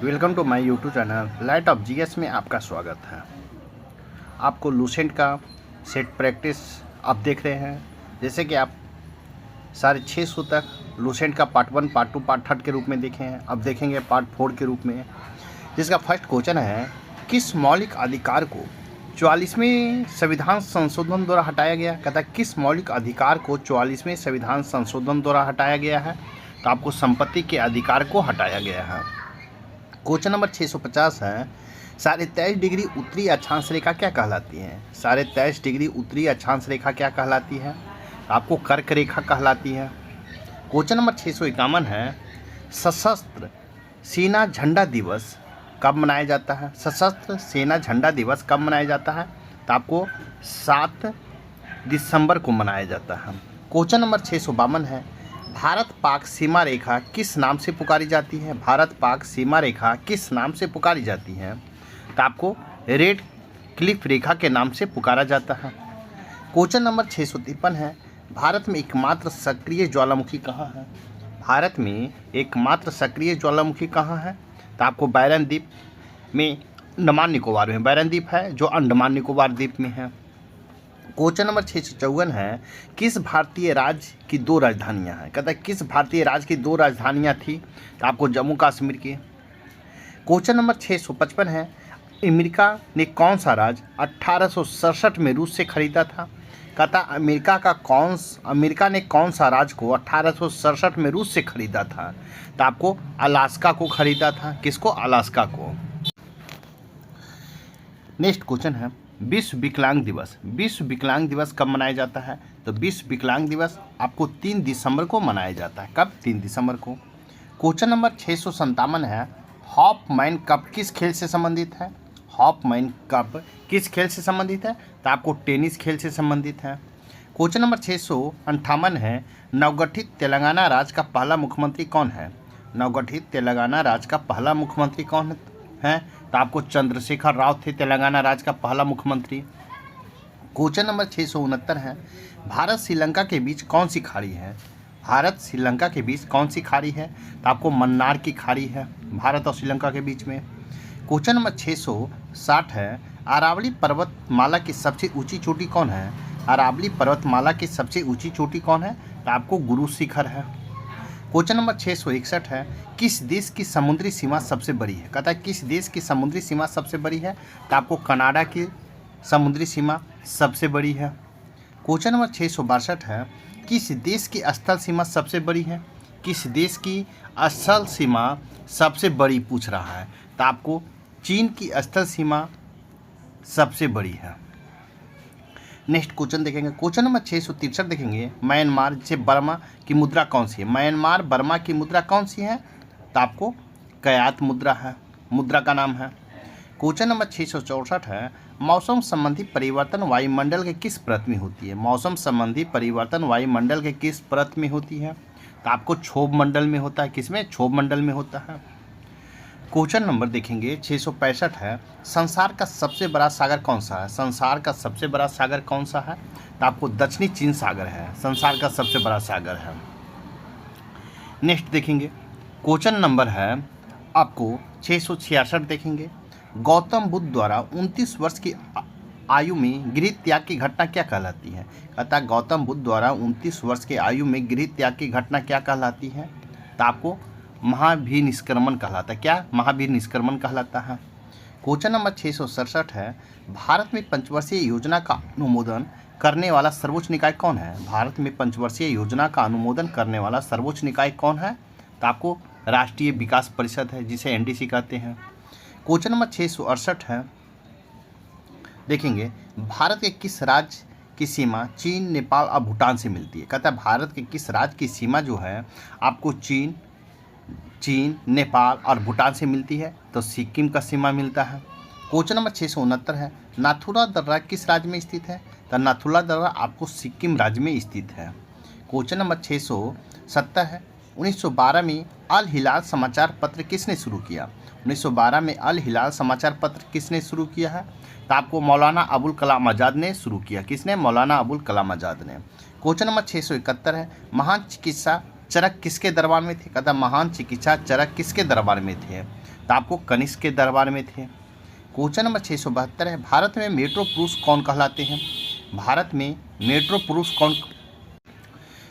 Welcome to my YouTube channel light of GS में आपका स्वागत है। आपको लूसेंट का सेट प्रैक्टिस आप देख रहे हैं। जैसे कि आप 650 तक लूसेंट का पार्ट 1, पार्ट 2, पार्ट 3 के रूप में देखे हैं। अब देखेंगे पार्ट 4 के रूप में, जिसका फर्स्ट क्वेश्चन है, किस मौलिक अधिकार को 44वें संविधान संशोधन द्वारा हटाया गया? कहता है किस मौलिक अधिकार को 44वें संविधान संशोधन द्वारा हटाया गया है? तो आपको संपत्ति के अधिकार को हटाया गया है। क्वेश्चन नंबर 650 है, 23.5 डिग्री उत्तरी अक्षांश रेखा क्या कहलाती है? 23.5 डिग्री उत्तरी अक्षांश रेखा क्या कहलाती है? आपको कर्क रेखा कहलाती है। क्वेश्चन नंबर 651 है, सशस्त्र सेना झंडा दिवस कब मनाया जाता है? सशस्त्र सेना झंडा दिवस कब मनाया जाता है? तो आपको 7 दिसंबर को मनाया जाता है। क्वेश्चन नंबर 652 है, भारत पाक सीमा रेखा किस नाम से पुकारी जाती है? भारत पाक सीमा रेखा किस नाम से पुकारी जाती है? तो आपको रेड क्लिफ रेखा के नाम से पुकारा जाता है। क्वेश्चन नंबर 653 है, भारत में एकमात्र सक्रिय ज्वालामुखी कहाँ है? भारत में एकमात्र सक्रिय ज्वालामुखी कहाँ है? तो आपको बैरन द्वीप में, अंडमान निकोबार में बैरन द्वीप है, जो अंडमान निकोबार द्वीप में है। क्वेश्चन नंबर 654 है, किस भारतीय राज्य की 2 राजधानियां हैं? कहता है किस भारतीय राज्य की 2 राजधानियां थी? तो आपको जम्मू कश्मीर की। क्वेश्चन नंबर 655 है, अमेरिका ने कौन सा राज्य 1867 में रूस से खरीदा था? कहता अमेरिका ने कौन सा राज्य को 1867 में रूस से खरीदा था? तो आपको अलास्का को खरीदा था। किसको? अलास्का को। नेक्स्ट क्वेश्चन है, विश्व विकलांग दिवस। विश्व विकलांग दिवस कब मनाया जाता है? तो विश्व विकलांग दिवस आपको 3 दिसंबर को मनाया जाता है। कब? 3 दिसंबर को। क्वेश्चन नंबर 657 है, हॉफमैन कप किस खेल से संबंधित है? हॉफमैन कप किस खेल से संबंधित है? तो आपको टेनिस खेल से संबंधित है। क्वेश्चन नंबर 658 है, नवगठित तेलंगाना राज्य का पहला मुख्यमंत्री कौन है? नवगठित तेलंगाना राज्य का पहला मुख्यमंत्री कौन है? तो आपको चंद्रशेखर राव थे तेलंगाना राज्य का पहला मुख्यमंत्री। क्वेश्चन नंबर 669 है, भारत श्रीलंका के बीच कौन सी खाड़ी है? भारत श्रीलंका के बीच कौन सी खाड़ी है? तो आपको मन्नार की खाड़ी है, भारत और श्रीलंका के बीच में। क्वेश्चन नंबर 660 है, अरावली पर्वतमाला की सबसे ऊंची चोटी कौन है? अरावली पर्वतमाला की सबसे ऊंची चोटी कौन है? तो आपको गुरु शिखर है। क्वेश्चन नंबर 661 है, किस देश की समुद्री सीमा सबसे बड़ी है? कहता है किस देश की समुद्री सीमा सबसे बड़ी है? तो आपको कनाडा की समुद्री सीमा सबसे बड़ी है। क्वेश्चन नंबर 662 है, किस देश की स्थल सीमा सबसे बड़ी है? किस देश की स्थल सीमा सबसे बड़ी पूछ रहा है? तो आपको चीन की स्थल सीमा सबसे बड़ी है। नेक्स्ट क्वेश्चन देखेंगे, क्वेश्चन नंबर 663 देखेंगे, म्यांमार से बर्मा की मुद्रा कौन सी है? म्यांमार बर्मा की मुद्रा कौन सी है? तो आपको कयात मुद्रा है, मुद्रा का नाम है। क्वेश्चन नंबर 664 है, मौसम संबंधी परिवर्तन वायुमंडल के किस परत में होती है? मौसम संबंधी परिवर्तन वायुमंडल के किस परत में होती है? तो आपको क्षोभ मंडल में होता है। किसमें? क्षोभ मंडल में होता है। क्वेश्चन नंबर देखेंगे 665 है, संसार का सबसे बड़ा सागर कौन सा है? संसार का सबसे बड़ा सागर कौन सा है? तो आपको दक्षिणी चीन सागर है, संसार का सबसे बड़ा सागर है। नेक्स्ट देखेंगे, क्वेश्चन नंबर है आपको 666 देखेंगे, गौतम बुद्ध द्वारा 29 वर्ष की आयु में गृह त्याग की घटना क्या कहलाती है? कहता गौतम बुद्ध द्वारा 29 वर्ष की आयु में गृह त्याग की घटना क्या कहलाती है? तो आपको महावीर निष्क्रमण कहलाता है। क्या? महावीर निष्क्रमण कहलाता है। क्वेश्चन नंबर 667 है, भारत में पंचवर्षीय योजना का अनुमोदन करने वाला सर्वोच्च निकाय कौन है? भारत में पंचवर्षीय योजना का अनुमोदन करने वाला सर्वोच्च निकाय कौन है? तो आपको राष्ट्रीय विकास परिषद है, जिसे एनडीसी कहते हैं। क्वेश्चन नंबर 668 है, देखेंगे, भारत के किस राज्य की सीमा चीन, नेपाल और भूटान से मिलती है? कहता है भारत के किस राज्य की सीमा जो है आपको चीन, नेपाल और भूटान से मिलती है? तो सिक्किम का सीमा मिलता है। क्वेश्चन नंबर 669 है, नाथुला दर्रा किस राज्य में स्थित है? तो नाथुला दर्रा आपको सिक्किम राज्य में स्थित है। क्वेश्चन नंबर 670 है, 1912 में अल हिलाल समाचार पत्र किसने शुरू किया? 1912 में अल हिलाल समाचार पत्र किसने शुरू किया है? तो आपको मौलाना अबुल कलाम आज़ाद ने शुरू किया। किसने? मौलाना अबुल कलाम आज़ाद ने। क्वेश्चन नंबर 671 है, महान चिकित्सा चरक किसके दरबार में थे? कहता महान चिकित्सा चरक किसके दरबार में थे? तो आपको कनिष्क के दरबार में थे। क्वेश्चन नंबर 672 है, भारत में मेट्रो पुरुष कौन कहलाते हैं? भारत में मेट्रो पुरुष कौन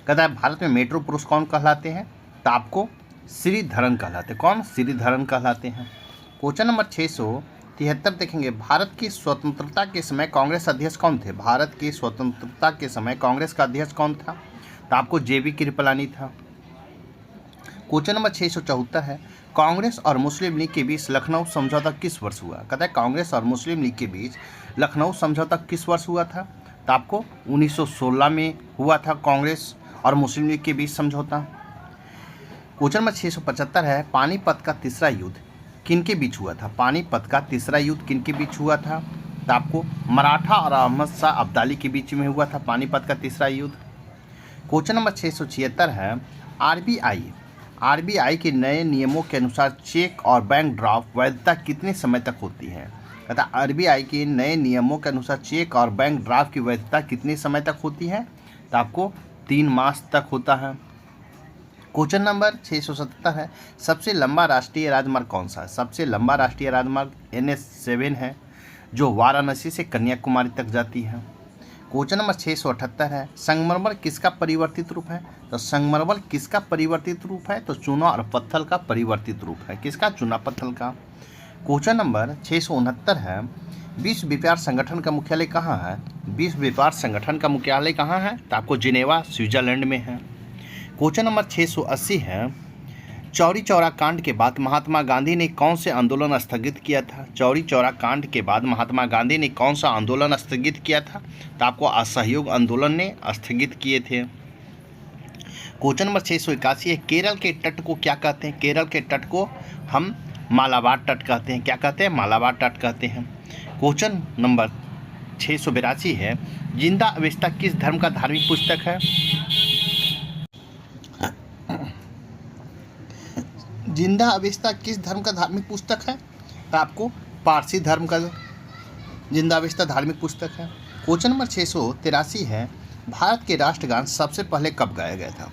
कहता है? भारत में मेट्रो पुरुष कौन कहलाते हैं? तो आपको श्रीधरन कहलाते हैं। कौन? श्रीधरन कहलाते हैं। क्वेश्चन नंबर 673 देखेंगे, भारत की स्वतंत्रता के समय कांग्रेस अध्यक्ष कौन थे? भारत की स्वतंत्रता के समय कांग्रेस का अध्यक्ष कौन था? तो आपको JB कृपलानी था। क्वेश्चन नंबर 674 है, कांग्रेस और मुस्लिम लीग के बीच लखनऊ समझौता किस वर्ष हुआ? कहता है कांग्रेस और मुस्लिम लीग के बीच लखनऊ समझौता किस वर्ष हुआ था? तो आपको 1916 में हुआ था कांग्रेस और मुस्लिम लीग के बीच समझौता। क्वेश्चन नंबर 675 है, पानीपत का तीसरा युद्ध किनके बीच हुआ था? पानीपत का तीसरा युद्ध किनके बीच हुआ था? तो आपको मराठा और अहमद शाह अब्दाली के बीच में हुआ था पानीपत का तीसरा युद्ध। क्वेश्चन नंबर 676 है, आरबीआई के नए नियमों के अनुसार चेक और बैंक ड्राफ्ट वैधता कितने समय तक होती है? कहता आरबीआई के नए नियमों के अनुसार चेक और बैंक ड्राफ्ट की वैधता कितने समय तक होती है? तो आपको 3 मास तक होता है। क्वेश्चन नंबर 677 है, सबसे लंबा राष्ट्रीय राजमार्ग कौन सा है? सबसे लंबा राष्ट्रीय राजमार्ग NH7 है, जो वाराणसी से कन्याकुमारी तक जाती है। क्वेश्चन नंबर 678 है, संगमरमर किसका परिवर्तित रूप है? तो संगमरमर किसका परिवर्तित रूप है? तो चूना और पत्थर का परिवर्तित रूप है। किसका? चूना पत्थर का। क्वेश्चन नंबर 669 है, विश्व व्यापार संगठन का मुख्यालय कहाँ है? विश्व व्यापार संगठन का मुख्यालय कहाँ है? तो आपको जिनेवा स्विट्जरलैंड में है। क्वेश्चन नंबर 680 है, चौरी चौरा कांड के बाद महात्मा गांधी ने कौन से आंदोलन स्थगित किया था? चौरी चौरा कांड के बाद महात्मा गांधी ने कौन सा आंदोलन स्थगित किया था? तो आपको असहयोग आंदोलन ने स्थगित किए थे। क्वेश्चन नंबर 681 है, केरल के तट को क्या कहते हैं? केरल के तट को हम मालाबार तट कहते हैं। क्या कहते हैं? मालाबार तट कहते हैं। क्वेश्चन नंबर 682 है, जिंदा अवस्था किस धर्म का धार्मिक पुस्तक है? जिंदा अवस्था किस धर्म का धार्मिक पुस्तक है? तो आपको पारसी धर्म का जिंदा अवस्था धार्मिक पुस्तक है। क्वेश्चन नंबर 683 है, भारत के राष्ट्रगान सबसे पहले कब गाया गया था?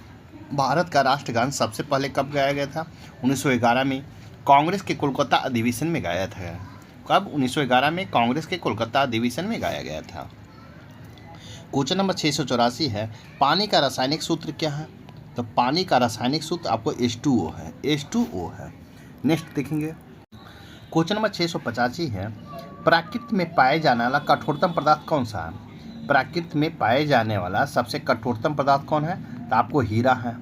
भारत का राष्ट्रगान सबसे पहले कब गाया गया था? 1911 में कांग्रेस के कोलकाता अधिवेशन में गाया था। कब? 1911 में कांग्रेस के कोलकाता अधिवेशन में गाया गया था। क्वेश्चन नंबर 684 है, पानी का रासायनिक सूत्र क्या है? तो पानी का रासायनिक सूत्र आपको H2O है। H2O है। नेक्स्ट देखेंगे, क्वेश्चन नंबर 685 है, प्रकृति में पाए जाने वाला कठोरतम पदार्थ कौन सा है? प्रकृति में पाए जाने वाला सबसे कठोरतम पदार्थ कौन है? तो आपको हीरा है।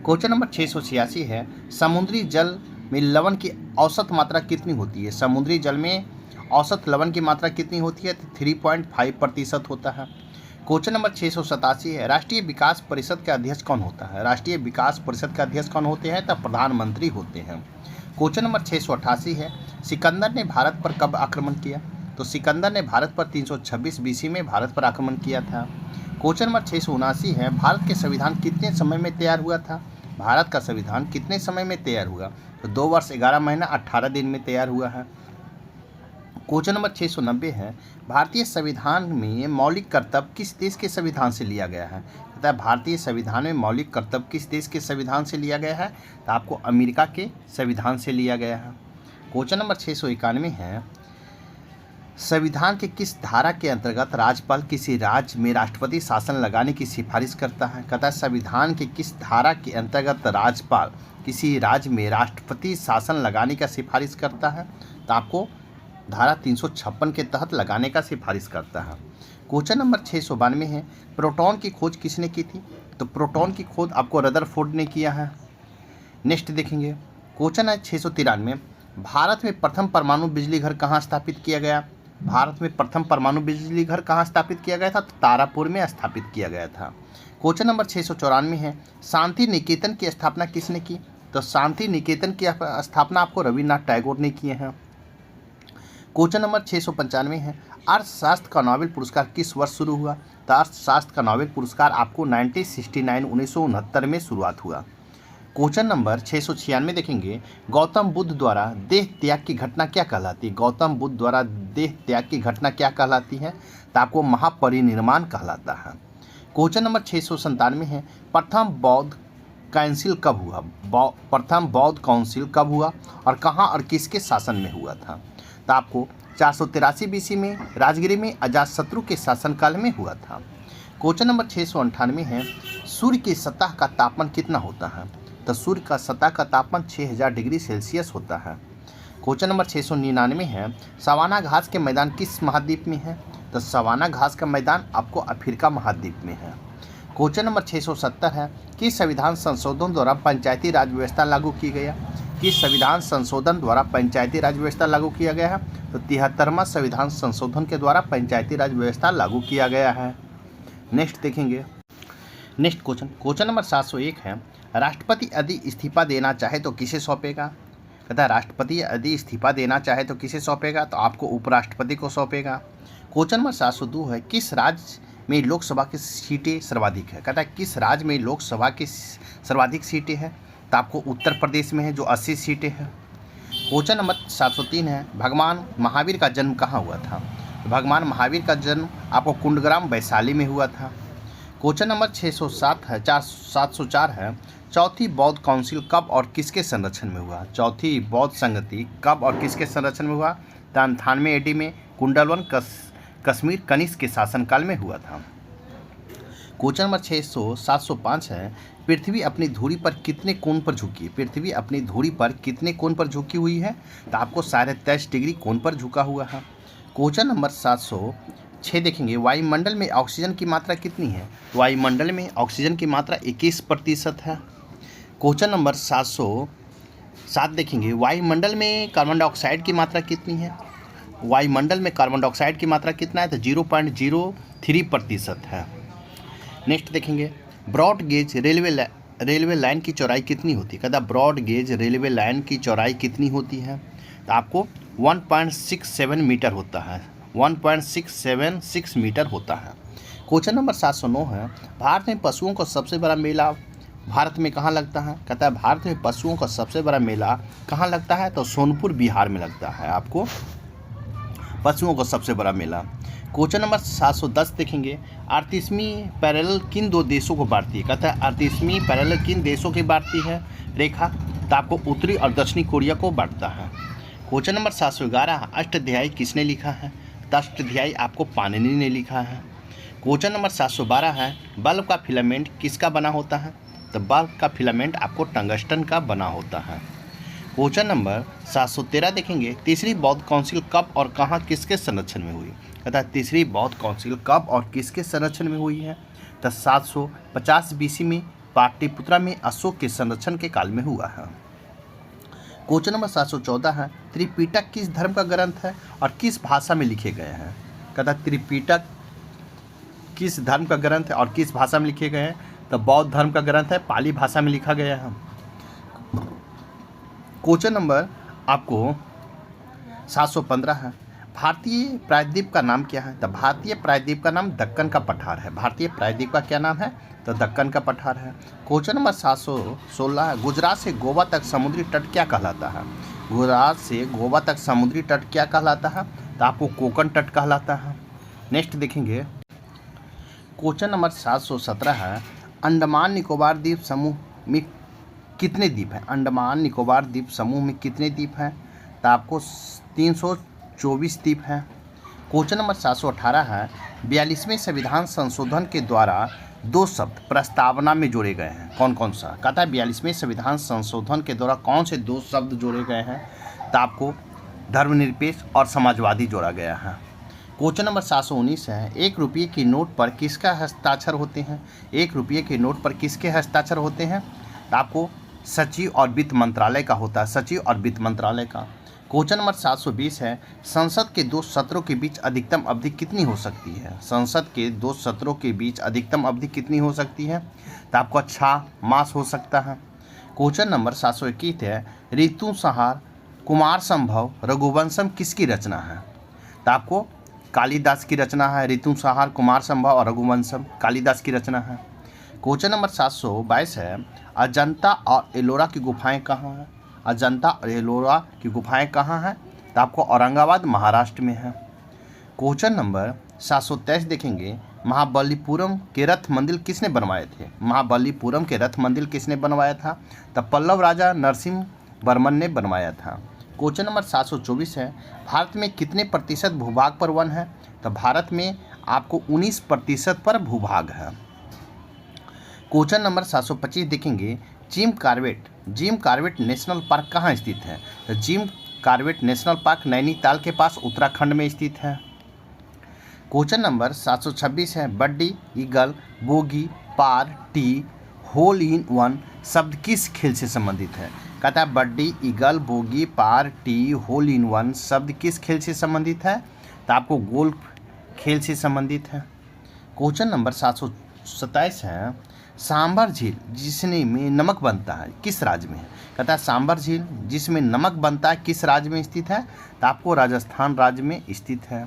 क्वेश्चन नंबर 686 है, समुद्री जल में लवण की औसत मात्रा कितनी होती है? समुद्री जल में औसत लवण की मात्रा कितनी होती है? तो 3.5% होता है। क्वेश्चन नंबर 687 है, राष्ट्रीय विकास परिषद का अध्यक्ष कौन होता है? राष्ट्रीय विकास परिषद का अध्यक्ष कौन होते हैं? तो प्रधानमंत्री होते हैं। क्वेश्चन नंबर 688 है, सिकंदर ने भारत पर कब आक्रमण किया? तो सिकंदर ने भारत पर 326 BC में भारत पर आक्रमण किया था। क्वेश्चन नंबर 679 है, भारत के संविधान कितने समय में तैयार हुआ था? भारत का संविधान कितने समय में तैयार हुआ? तो 2 वर्ष 11 महीना 18 दिन में तैयार हुआ है। क्वेश्चन नंबर 690 है, भारतीय संविधान में मौलिक कर्तव्य किस देश के संविधान से लिया गया है? कहता है भारतीय संविधान में मौलिक कर्तव्य किस देश के संविधान से लिया गया है? तो आपको अमेरिका के संविधान से लिया गया है। क्वेश्चन नंबर 691 है, संविधान के किस धारा के अंतर्गत राज्यपाल किसी राज्य में राष्ट्रपति शासन लगाने की सिफारिश करता है? कहता है संविधान के किस धारा के अंतर्गत राज्यपाल किसी राज्य में राष्ट्रपति शासन लगाने का सिफारिश करता है? तो आपको धारा 356 के तहत लगाने का सिफारिश करता है। क्वेश्चन नंबर 692 है, प्रोटॉन की खोज किसने की थी? तो प्रोटॉन की खोज आपको रदरफोर्ड ने किया है। नेक्स्ट देखेंगे, क्वेश्चन है 693, भारत में प्रथम परमाणु बिजली घर कहाँ स्थापित किया गया? भारत में प्रथम परमाणु बिजली घर कहाँ स्थापित किया गया था? तो तारापुर में स्थापित किया गया था। क्वेश्चन नंबर 694 है, शांति निकेतन की स्थापना किसने की? तो शांति निकेतन की स्थापना आपको रविन्द्रनाथ टैगोर ने किए हैं। क्वेश्चन नंबर 695 है, अर्थशास्त्र का नोबेल पुरस्कार किस वर्ष शुरू हुआ? तो अर्थशास्त्र का नोबेल पुरस्कार आपको 1969 में शुरुआत हुआ। क्वेश्चन नंबर 696 देखेंगे, गौतम बुद्ध द्वारा देह त्याग की घटना क्या कहलाती है? गौतम बुद्ध द्वारा देह त्याग की घटना क्या कहलाती है? तो आपको महापरिनिर्वाण कहलाता है। क्वेश्चन नंबर 697 है, प्रथम बौद्ध काउंसिल कब हुआ? प्रथम बौद्ध काउंसिल कब हुआ और कहाँ और किसके शासन में हुआ था? तो आपको 483 BC में राजगिरी में अजातशत्रु के शासनकाल में हुआ था। क्वेश्चन नंबर 698 है, सूर्य की सतह का तापमान कितना होता है? तो सूर्य का सतह का तापमान 6000 डिग्री सेल्सियस होता है। क्वेश्चन नंबर 699 है, सवाना घास के मैदान किस महाद्वीप में है? तो सवाना घास का मैदान आपको अफ्रीका महाद्वीप में है। क्वेश्चन नंबर 670 है, किस संविधान संशोधन द्वारा पंचायती राज व्यवस्था लागू की गया? किस संविधान संशोधन द्वारा पंचायती राज व्यवस्था लागू किया गया है? तो 73वां संविधान संशोधन के द्वारा पंचायती राज व्यवस्था लागू किया गया है। नेक्स्ट देखेंगे, नेक्स्ट क्वेश्चन नंबर 701 है, राष्ट्रपति यदि इस्तीफा देना चाहे तो किसे सौंपेगा? कहता है राष्ट्रपति यदि इस्तीफा देना चाहे तो किसे सौंपेगा? तो आपको उपराष्ट्रपति को सौंपेगा। क्वेश्चन नंबर 702 है, किस राज्य में लोकसभा की सीटें सर्वाधिक है? कहता है किस राज्य में लोकसभा की सर्वाधिक सीटें हैं? तो आपको उत्तर प्रदेश में है जो 80 सीटें हैं। क्वेश्चन नंबर 703 है, भगवान महावीर का जन्म कहाँ हुआ था? भगवान महावीर का जन्म आपको कुंडग्राम वैशाली में हुआ था। क्वेश्चन नंबर 704 है, चौथी बौद्ध काउंसिल कब और किसके संरक्षण में हुआ? चौथी बौद्ध संगति कब और किसके संरक्षण में हुआ? तो 98 AD में कुंडलवन कश्मीर कनिष्क के शासनकाल में हुआ था। क्वेश्चन नंबर 705 है, पृथ्वी अपनी धुरी पर कितने कोण पर झुकी? पृथ्वी अपनी धुरी पर कितने कोण पर झुकी हुई है? तो आपको 23.5 डिग्री कोण पर झुका हुआ है। क्वेश्चन नंबर 706 देखेंगे, वायुमंडल में ऑक्सीजन की मात्रा कितनी है? वायुमंडल में ऑक्सीजन की मात्रा 21% है। क्वेश्चन नंबर 707 देखेंगे, वायुमंडल में कार्बन डाइऑक्साइड की मात्रा कितनी है? वायुमंडल में कार्बन डाइऑक्साइड की मात्रा कितना है? तो 0.03% है। नेक्स्ट देखेंगे, ब्रॉड गेज रेलवे लाइन की चौड़ाई कितनी होती है? कहता ब्रॉड गेज रेलवे लाइन की चौड़ाई कितनी होती है? तो आपको 1.67 मीटर होता है, 1.676 मीटर होता है। क्वेश्चन नंबर 709 है, भारत में पशुओं का सबसे बड़ा मेला भारत में कहाँ लगता है? कहता है भारत में पशुओं का सबसे बड़ा मेला कहाँ लगता है? तो सोनपुर बिहार में लगता है आपको पशुओं का सबसे बड़ा मेला। क्वेश्चन नंबर 710 देखेंगे, 38वीं पैरेलल किन दो देशों को बांटती है? कहता है 38वीं पैरेलल किन देशों की बांटती है रेखा? तो आपको उत्तरी और दक्षिणी कोरिया को बांटता है। क्वेश्चन नंबर 711, अष्टाध्यायी किसने लिखा है? तो अष्टाध्यायी आपको पाणिनि ने लिखा है। क्वेश्चन नंबर 712 है, बल्ब का फिलामेंट किसका बना होता है? तो बल्ब का फिलामेंट आपको टंगस्टन का बना होता है। क्वेश्चन नंबर 713 देखेंगे, तीसरी बौद्ध काउंसिल कब और कहाँ किसके संरक्षण में हुई? कहता है तीसरी बौद्ध काउंसिल कब और किसके संरक्षण में हुई है? तो 750 BC में पाटलिपुत्रा में अशोक के संरक्षण के काल में हुआ है। क्वेश्चन नंबर 714 है, त्रिपिटक किस धर्म का ग्रंथ है और किस भाषा में लिखे गए हैं? कहता है त्रिपिटक किस धर्म का ग्रंथ है और किस भाषा में लिखे गए हैं? तो बौद्ध धर्म का ग्रंथ है, पाली भाषा में लिखा गया है। क्वेश्चन नंबर आपको 715 है, भारतीय प्रायद्वीप का नाम क्या है? तो भारतीय प्रायद्वीप का नाम दक्कन का पठार है। भारतीय प्रायद्वीप का क्या नाम है? तो दक्कन का पठार है। क्वेश्चन नंबर 716 है, गुजरात से गोवा तक समुद्री तट क्या कहलाता है? गुजरात से गोवा तक समुद्री तट क्या कहलाता है? तो आपको कोकण तट कहलाता है। नेक्स्ट देखेंगे, क्वेश्चन नंबर 717 है, अंडमान निकोबार द्वीप समूह में कितने द्वीप हैं? अंडमान निकोबार द्वीप समूह में कितने द्वीप हैं? तो आपको 324 द्वीप हैं। क्वेश्चन नंबर 718 है, 42वें संविधान संशोधन के द्वारा दो शब्द प्रस्तावना में जोड़े गए हैं, कौन कौन सा? कहता है 42वें संविधान संशोधन के द्वारा कौन से दो शब्द जोड़े गए हैं? तो आपको धर्मनिरपेक्ष और समाजवादी जोड़ा गया है। क्वेश्चन नंबर 719 है, 1 रुपये की नोट पर किसका हस्ताक्षर होते हैं? 1 रुपये के नोट पर किसके हस्ताक्षर होते हैं? तो आपको सचिव और वित्त मंत्रालय का होता है, सचिव और वित्त मंत्रालय का। क्वेश्चन नंबर 720 है, संसद के 2 सत्रों के बीच अधिकतम अवधि कितनी हो सकती है? संसद के 2 सत्रों के बीच अधिकतम अवधि कितनी हो सकती है? तो आपको 6 मास हो सकता है। क्वेश्चन नंबर 721 है, ऋतु संहार, कुमार संभव, रघुवंशम किसकी रचना है? तो आपको कालिदास की रचना है। ऋतु संहार, कुमार संभव और रघुवंशम कालिदास की रचना है। क्वेश्चन नंबर 722 है, अजंता और एलोरा की गुफाएं कहाँ हैं? अजंता और एलोरा की गुफाएं कहाँ हैं? तो आपको औरंगाबाद महाराष्ट्र में है। क्वेश्चन नंबर 723 देखेंगे, महाबलीपुरम के रथ मंदिर किसने बनवाए थे? महाबलीपुरम के रथ मंदिर किसने बनवाया था? तब पल्लव राजा नरसिंह वर्मन ने बनवाया था। क्वेश्चन नंबर 724 है, भारत में कितने प्रतिशत भूभाग पर वन है? तो भारत में आपको 19% पर भूभाग है। क्वेश्चन नंबर 725 देखेंगे, जिम कॉर्बेट नेशनल पार्क कहाँ स्थित है? तो Jim Corbett national park Nainital के पास उत्तराखंड में स्थित है। क्वेश्चन नंबर 726 है, birdie, eagle, bogey, par, tee, hole in one शब्द किस खेल से संबंधित है? कहता है birdie, eagle, bogey, par, tee, hole in one शब्द किस खेल से संबंधित है? तो आपको गोल्फ खेल से संबंधित है। क्वेश्चन नंबर 727 है, सांभर झील जिसमें नमक बनता है किस राज्य में है? कहता है सांभर झील जिसमें नमक बनता है किस राज्य में स्थित है? तो आपको राजस्थान राज्य में स्थित है।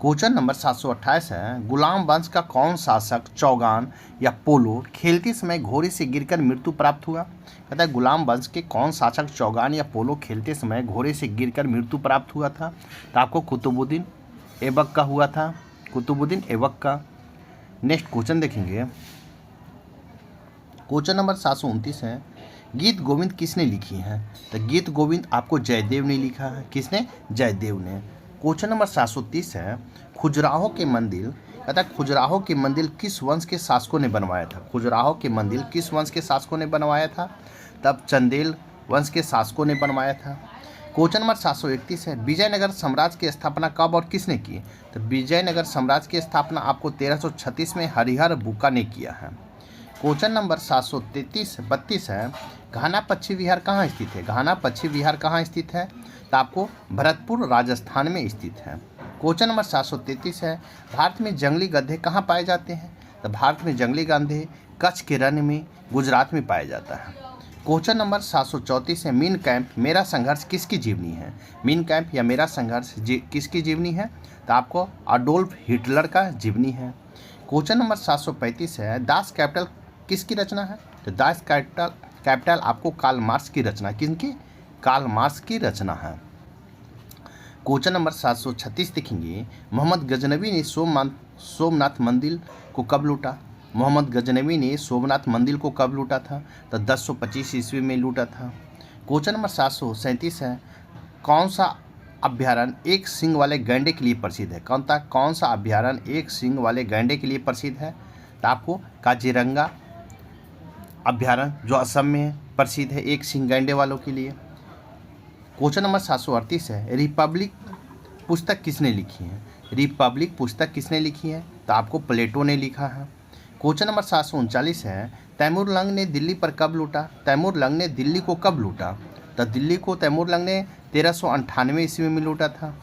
क्वेश्चन नंबर 728 है, गुलाम वंश का कौन शासक चौगान या पोलो खेलते समय घोड़े से गिरकर मृत्यु प्राप्त हुआ? कहता है गुलाम वंश के कौन शासक चौगान या पोलो खेलते समय घोड़े से गिरकर मृत्यु प्राप्त हुआ था? तो आपको कुतुबुद्दीन ऐबक का हुआ था, कुतुबुद्दीन ऐबक का। नेक्स्ट क्वेश्चन देखेंगे, क्वेश्चन नंबर 729 है, गीत गोविंद किसने लिखी है? तो गीत गोविंद आपको जयदेव ने लिखा है। किसने? जयदेव ने। क्वेश्चन नंबर 730 है, खजुराहो के मंदिर, कहता है खजुराहो के मंदिर किस वंश के शासकों ने बनवाया था? खजुराहो के मंदिर किस वंश के शासकों ने बनवाया था? तब चंदेल वंश के शासकों ने बनवाया था। क्वेश्चन नंबर 731 है, विजयनगर साम्राज्य की स्थापना कब और किसने की? तो विजयनगर साम्राज्य की स्थापना आपको 1336 में हरिहर बुक्का ने किया है। क्वेश्चन नंबर 732 है, घाना पक्षी विहार कहाँ स्थित है? घाना पक्षी विहार कहाँ स्थित है? तो आपको भरतपुर राजस्थान में स्थित है। क्वेश्चन नंबर 733 है, भारत में जंगली गधे कहाँ पाए जाते हैं? तो भारत में जंगली गधे कच्छ के रण में, गुजरात में पाया जाता है। क्वेश्चन नंबर 734 है, मीन कैंप मेरा संघर्ष किसकी जीवनी है? मीन कैंप या मेरा संघर्ष किसकी जीवनी है? तो आपको अडोल्फ हिटलर का जीवनी है। क्वेश्चन नंबर 735 है, दास कैपिटल किसकी रचना है? तो दास कैपिटल आपको कार्ल मार्क्स की रचना, किसकी? कार्ल मार्क्स की रचना है। क्वेश्चन नंबर 736 देखेंगे, मोहम्मद गजनवी ने सोमनाथ मंदिर को कब लूटा? मोहम्मद गजनवी ने सोमनाथ मंदिर को कब लूटा था? तो 1025 ईस्वी में लूटा था। क्वेश्चन नंबर 737 है, कौन सा अभ्यारण्य एक सींग वाले गैंडे के लिए प्रसिद्ध है? कौन सा अभ्यारण्य एक सींग वाले गैंडे के लिए प्रसिद्ध है? तो आपको काजीरंगा अभ्यारण्य जो असम में है प्रसिद्ध है एक सींग गैंडे वालों के लिए। क्वेश्चन नंबर 738 है, रिपब्लिक पुस्तक किसने लिखी है? रिपब्लिक पुस्तक किसने लिखी है? तो आपको प्लेटो ने लिखा है। क्वेश्चन नंबर 739 है, तैमूरलंग ने दिल्ली पर कब लूटा? तैमूरलंग ने दिल्ली को कब लूटा? तो दिल्ली को तैमूरलंग ने 1398 ईस्वी में लूटा था।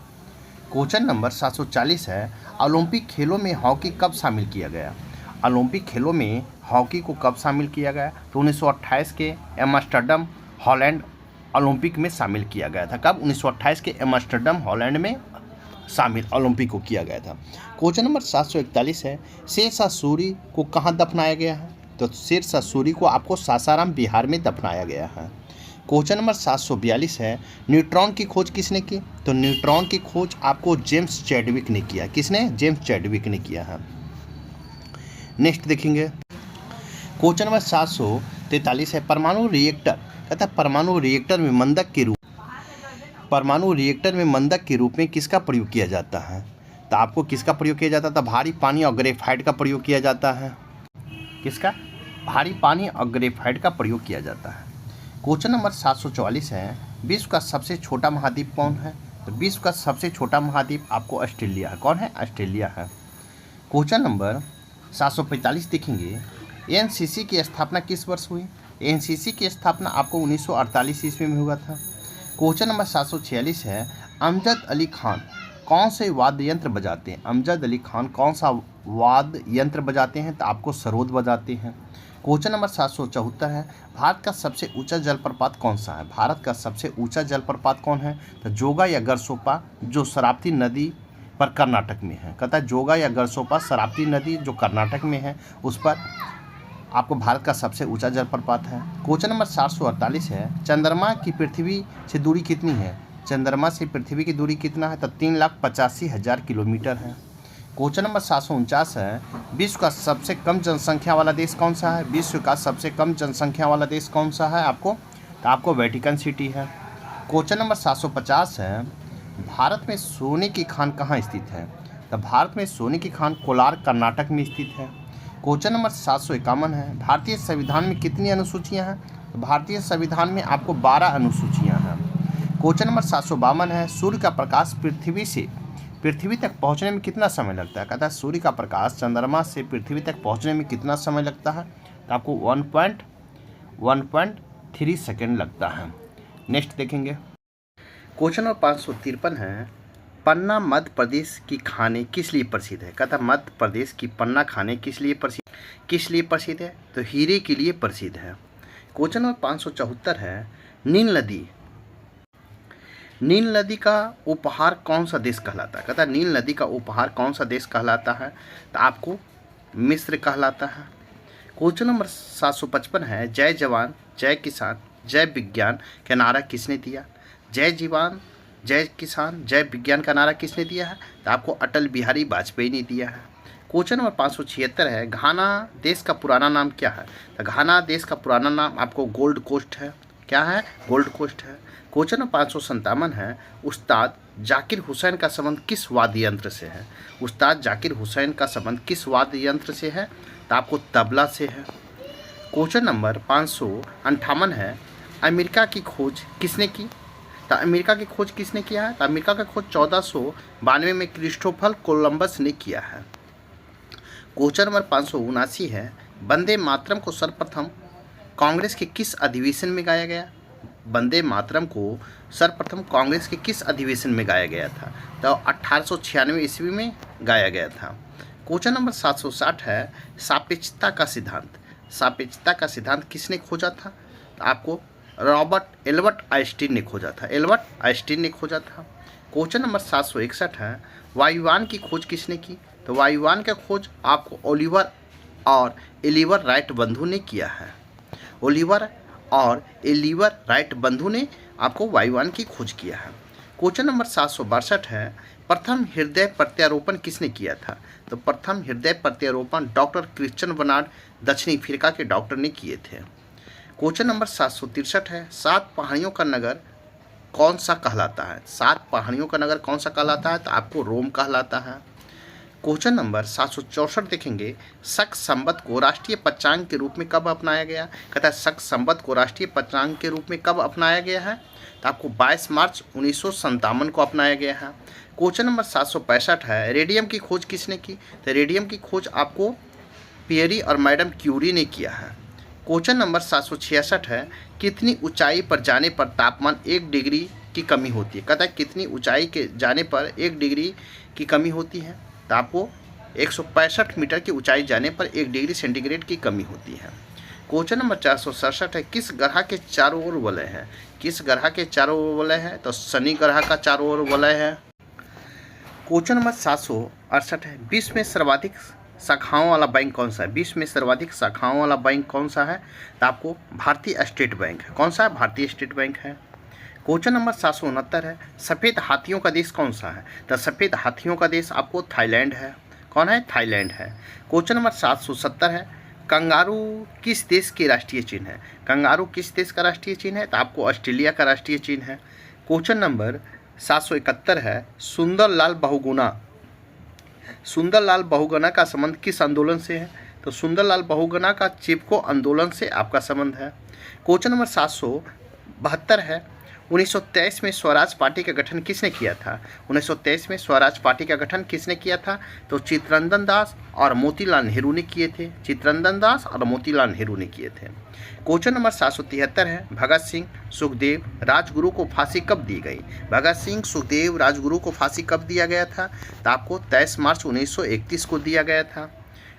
क्वेश्चन नंबर 740 है, ओलंपिक खेलों में हॉकी कब शामिल किया गया? ओलंपिक खेलों में हॉकी को कब शामिल किया गया? तो 1928 के एम्स्टर्डम हॉलैंड ओलंपिक में शामिल किया गया था। कब? 1928 के एम्स्टर्डम हॉलैंड में शामिल ओलंपिक को किया गया था। क्वेश्चन नंबर 741 है, शेरशाह सूरी को कहाँ दफनाया गया है? तो शेरशाह सूरी को आपको सासाराम बिहार में दफनाया गया है। क्वेश्चन नंबर 742 है, न्यूट्रॉन की खोज किसने की? तो न्यूट्रॉन की खोज आपको जेम्स चैडविक ने किया। किसने? जेम्स चैडविक ने किया है। नेक्स्ट देखेंगे, क्वेश्चन नंबर 743 है, परमाणु रिएक्टर, कहता है परमाणु रिएक्टर में मंदक के रूप में किसका प्रयोग किया जाता है? तो आपको किसका प्रयोग किया जाता था? भारी पानी और ग्रेफाइट का प्रयोग किया जाता है। किसका? भारी पानी और ग्रेफाइट का प्रयोग किया जाता है। क्वेश्चन नंबर 744 है, विश्व का सबसे छोटा महाद्वीप कौन है? तो विश्व का सबसे छोटा महाद्वीप आपको ऑस्ट्रेलिया है। कौन है? ऑस्ट्रेलिया है। क्वेश्चन नंबर 745 देखेंगे, एनसीसी की स्थापना किस वर्ष हुई? एनसीसी की स्थापना आपको 1948 ईस्वी में हुआ था। क्वेश्चन नंबर 746 है, अमजद अली खान कौन से वाद्य यंत्र बजाते हैं? अमजद अली खान कौन सा वाद्य यंत्र बजाते हैं? तो आपको सरोद बजाते हैं। क्वेश्चन नंबर 774 है, भारत का सबसे ऊंचा जलप्रपात कौन सा है? भारत का सबसे ऊंचा जलप्रपात कौन है? तो जोगा या गरसोपा जो शरावती नदी पर कर्नाटक में है। कहता है जोगा या गरसोपा शरावती नदी जो कर्नाटक में है उस पर आपको भारत का सबसे ऊंचा जलप्रपात है। क्वेश्चन नंबर 748 है, चंद्रमा की पृथ्वी से दूरी कितनी है? चंद्रमा से पृथ्वी की दूरी कितना है? तो 3,85,000 किलोमीटर है। क्वेश्चन नंबर 749 है, विश्व का सबसे कम जनसंख्या वाला देश कौन सा है? विश्व का सबसे कम जनसंख्या वाला देश कौन सा है आपको? तो आपको वेटिकन सिटी है। क्वेश्चन नंबर 750 है, भारत में सोने की खान कहाँ स्थित है? तो भारत में सोने की खान कोलार कर्नाटक में स्थित है। क्वेश्चन नंबर 751 है, भारतीय संविधान में कितनी अनुसूचियाँ हैं? तो भारतीय संविधान में आपको 12 अनुसूचियाँ हैं। क्वेश्चन नंबर 752 है, सूर्य का प्रकाश पृथ्वी तक पहुंचने में कितना समय लगता है? कहता है सूर्य का प्रकाश चंद्रमा से पृथ्वी तक पहुंचने में कितना समय लगता है? तो आपको 1.3 सेकेंड लगता है। नेक्स्ट देखेंगे, क्वेश्चन नंबर 553 है, पन्ना मध्य प्रदेश की खाने किस लिए प्रसिद्ध है? कहता है मध्य प्रदेश की पन्ना खाने किस लिए प्रसिद्ध है? तो हीरे के लिए प्रसिद्ध है। क्वेश्चन नंबर 574 है, नील नदी का उपहार कौन सा देश कहलाता है? कहता है नील नदी का उपहार कौन सा देश कहलाता है? तो आपको मिस्र कहलाता है। क्वेश्चन नंबर 755 है, जय जवान जय किसान जय विज्ञान का नारा किसने दिया? जय जवान जय किसान जय विज्ञान का नारा किसने दिया है? तो आपको अटल बिहारी वाजपेयी ने दिया है। क्वेश्चन नंबर 576 है, घाना देश का पुराना नाम क्या है? तो घाना देश का पुराना नाम आपको गोल्ड कोस्ट है। क्या है? गोल्ड कोस्ट है। क्वेश्चन नंबर 557 है, उस्ताद जाकिर हुसैन का संबंध किस वाद्य यंत्र से है? उस्ताद जाकिर हुसैन का संबंध किस वाद्य यंत्र से है? तो आपको तबला से है। क्वेश्चन नंबर 558 है, अमेरिका की खोज किसने की? तो अमेरिका की खोज किसने किया है? तो अमेरिका की खोज 1492 में क्रिस्टोफर कोलंबस ने किया है। क्वेश्चन नंबर 579 है, वंदे मातरम को सर्वप्रथम कांग्रेस के किस अधिवेशन में गाया गया? वंदे मातरम को सर्वप्रथम कांग्रेस के किस अधिवेशन में गाया गया था? तो 1896 ईस्वी में गाया गया था। क्वेश्चन नंबर 760 है, सापेक्षता का सिद्धांत किसने खोजा था? तो आपको एल्बर्ट आइंस्टीन ने खोजा था। क्वेश्चन नंबर 761 है, वायुयान की खोज किसने की? तो वायुयान की खोज आपको ओलिवर और एलिवर राइट बंधु ने किया है। ओलिवर और एलिवर राइट बंधु ने आपको वायुयान की खोज किया है। क्वेश्चन नंबर 762 है, प्रथम हृदय प्रत्यारोपण किसने किया था? तो प्रथम हृदय प्रत्यारोपण डॉक्टर क्रिश्चियन बर्नार्ड दक्षिण अफ्रीका के डॉक्टर ने किए थे। क्वेश्चन नंबर 763 है, 7 पहाड़ियों का नगर कौन सा कहलाता है? 7 पहाड़ियों का नगर कौन सा कहलाता है? तो आपको रोम कहलाता है। क्वेश्चन नंबर 764 देखेंगे, शक संवत को राष्ट्रीय पंचांग के रूप में कब अपनाया गया? कहता है शक संवत को राष्ट्रीय पंचांग के रूप में कब अपनाया गया है? तो आपको 22 मार्च 1957 को अपनाया गया है। क्वेश्चन नंबर 765 है, रेडियम की खोज किसने की? तो रेडियम की खोज आपको पियरी और मैडम क्यूरी ने किया है। क्वेश्चन नंबर 766 है, कितनी ऊंचाई पर जाने पर तापमान 1 डिग्री की कमी होती है? कहता है कितनी ऊंचाई के जाने पर 1 डिग्री की कमी होती है? तो आपको 165 मीटर की ऊंचाई जाने पर 1 डिग्री सेंटीग्रेड की कमी होती है। क्वेश्चन नंबर 467 है, किस ग्रह के चारों ओर वलय है? किस ग्रह के चारों ओर वलय है? तो शनि ग्रह का चारों ओर वलय है। क्वेश्चन नंबर 768 है, विश्व में सर्वाधिक शाखाओं वाला बैंक कौन सा है? विश्व में सर्वाधिक शाखाओं वाला बैंक कौन सा है? तो आपको भारतीय स्टेट बैंक है। कौन सा है? भारतीय स्टेट बैंक है। क्वेश्चन नंबर 769 है, सफ़ेद हाथियों का देश कौन सा है? तो सफ़ेद हाथियों का देश आपको थाईलैंड है। कौन है? थाईलैंड है। क्वेश्चन नंबर 770 है, कंगारू किस देश के राष्ट्रीय चिन्ह है? कंगारू किस देश का राष्ट्रीय चिन्ह है? तो आपको ऑस्ट्रेलिया का राष्ट्रीय चिन्ह है। क्वेश्चन नंबर 771 है, सुंदरलाल बहुगुणा का संबंध किस आंदोलन से है? तो सुंदरलाल बहुगुणा का चिपको आंदोलन से आपका संबंध है। क्वेश्चन नंबर 772 है, 1923 में स्वराज पार्टी का गठन किसने किया था? 1923 में स्वराज पार्टी का गठन किसने किया था? तो चित्तरंजन दास और मोतीलाल नेहरू ने किए थे। चित्तरंजन दास और मोतीलाल नेहरू ने किए थे। क्वेश्चन नंबर 773 है, भगत सिंह सुखदेव राजगुरु को फांसी कब दी गई? भगत सिंह सुखदेव राजगुरु को फांसी कब दिया गया था? तो आपको 23 मार्च 1931 को दिया गया था।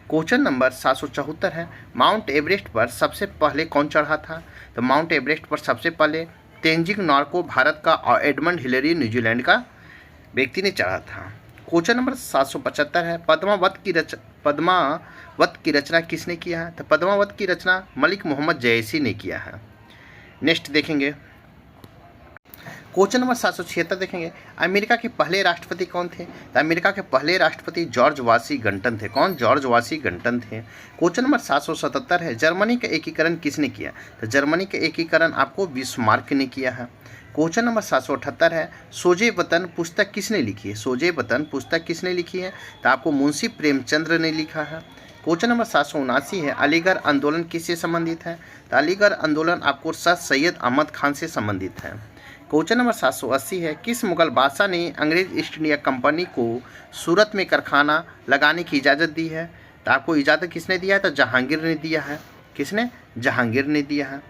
क्वेश्चन नंबर 774 है, माउंट एवरेस्ट पर सबसे पहले कौन चढ़ा था? तो माउंट एवरेस्ट पर सबसे पहले तेंजिंग नॉर्को भारत का और एडमंड हिलरी न्यूजीलैंड का व्यक्ति ने चढ़ा था। क्वेश्चन नंबर 775 है, पद्मावत की रचना किसने किया है? तो पद्मावत की रचना मलिक मोहम्मद जयसी ने किया है। नेक्स्ट देखेंगे, क्वेश्चन नंबर 776 देखेंगे, अमेरिका के पहले राष्ट्रपति कौन थे? तो अमेरिका के पहले राष्ट्रपति जॉर्ज वाशिंगटन थे। कौन? जॉर्ज वाशिंगटन थे। क्वेश्चन नंबर 777 है, जर्मनी का एकीकरण किसने किया? तो जर्मनी का एकीकरण आपको बिस्मार्क ने किया है। क्वेश्चन नंबर 778 है, सोजे वतन पुस्तक किसने लिखी है? सोजे वतन पुस्तक किसने लिखी है? तो आपको मुंशी प्रेमचंद्र ने लिखा है। क्वेश्चन नंबर 779 है, अलीगढ़ आंदोलन किससे संबंधित है? तो अलीगढ़ आंदोलन आपको सर सैयद अहमद खान से संबंधित है। क्वेश्चन नंबर 780 है, किस मुगल बादशाह ने अंग्रेज ईस्ट इंडिया कंपनी को सूरत में कारखाना लगाने की इजाज़त दी है? तो आपको इजाज़त किसने दिया है? तो जहांगीर ने दिया है। किसने? जहांगीर ने दिया है।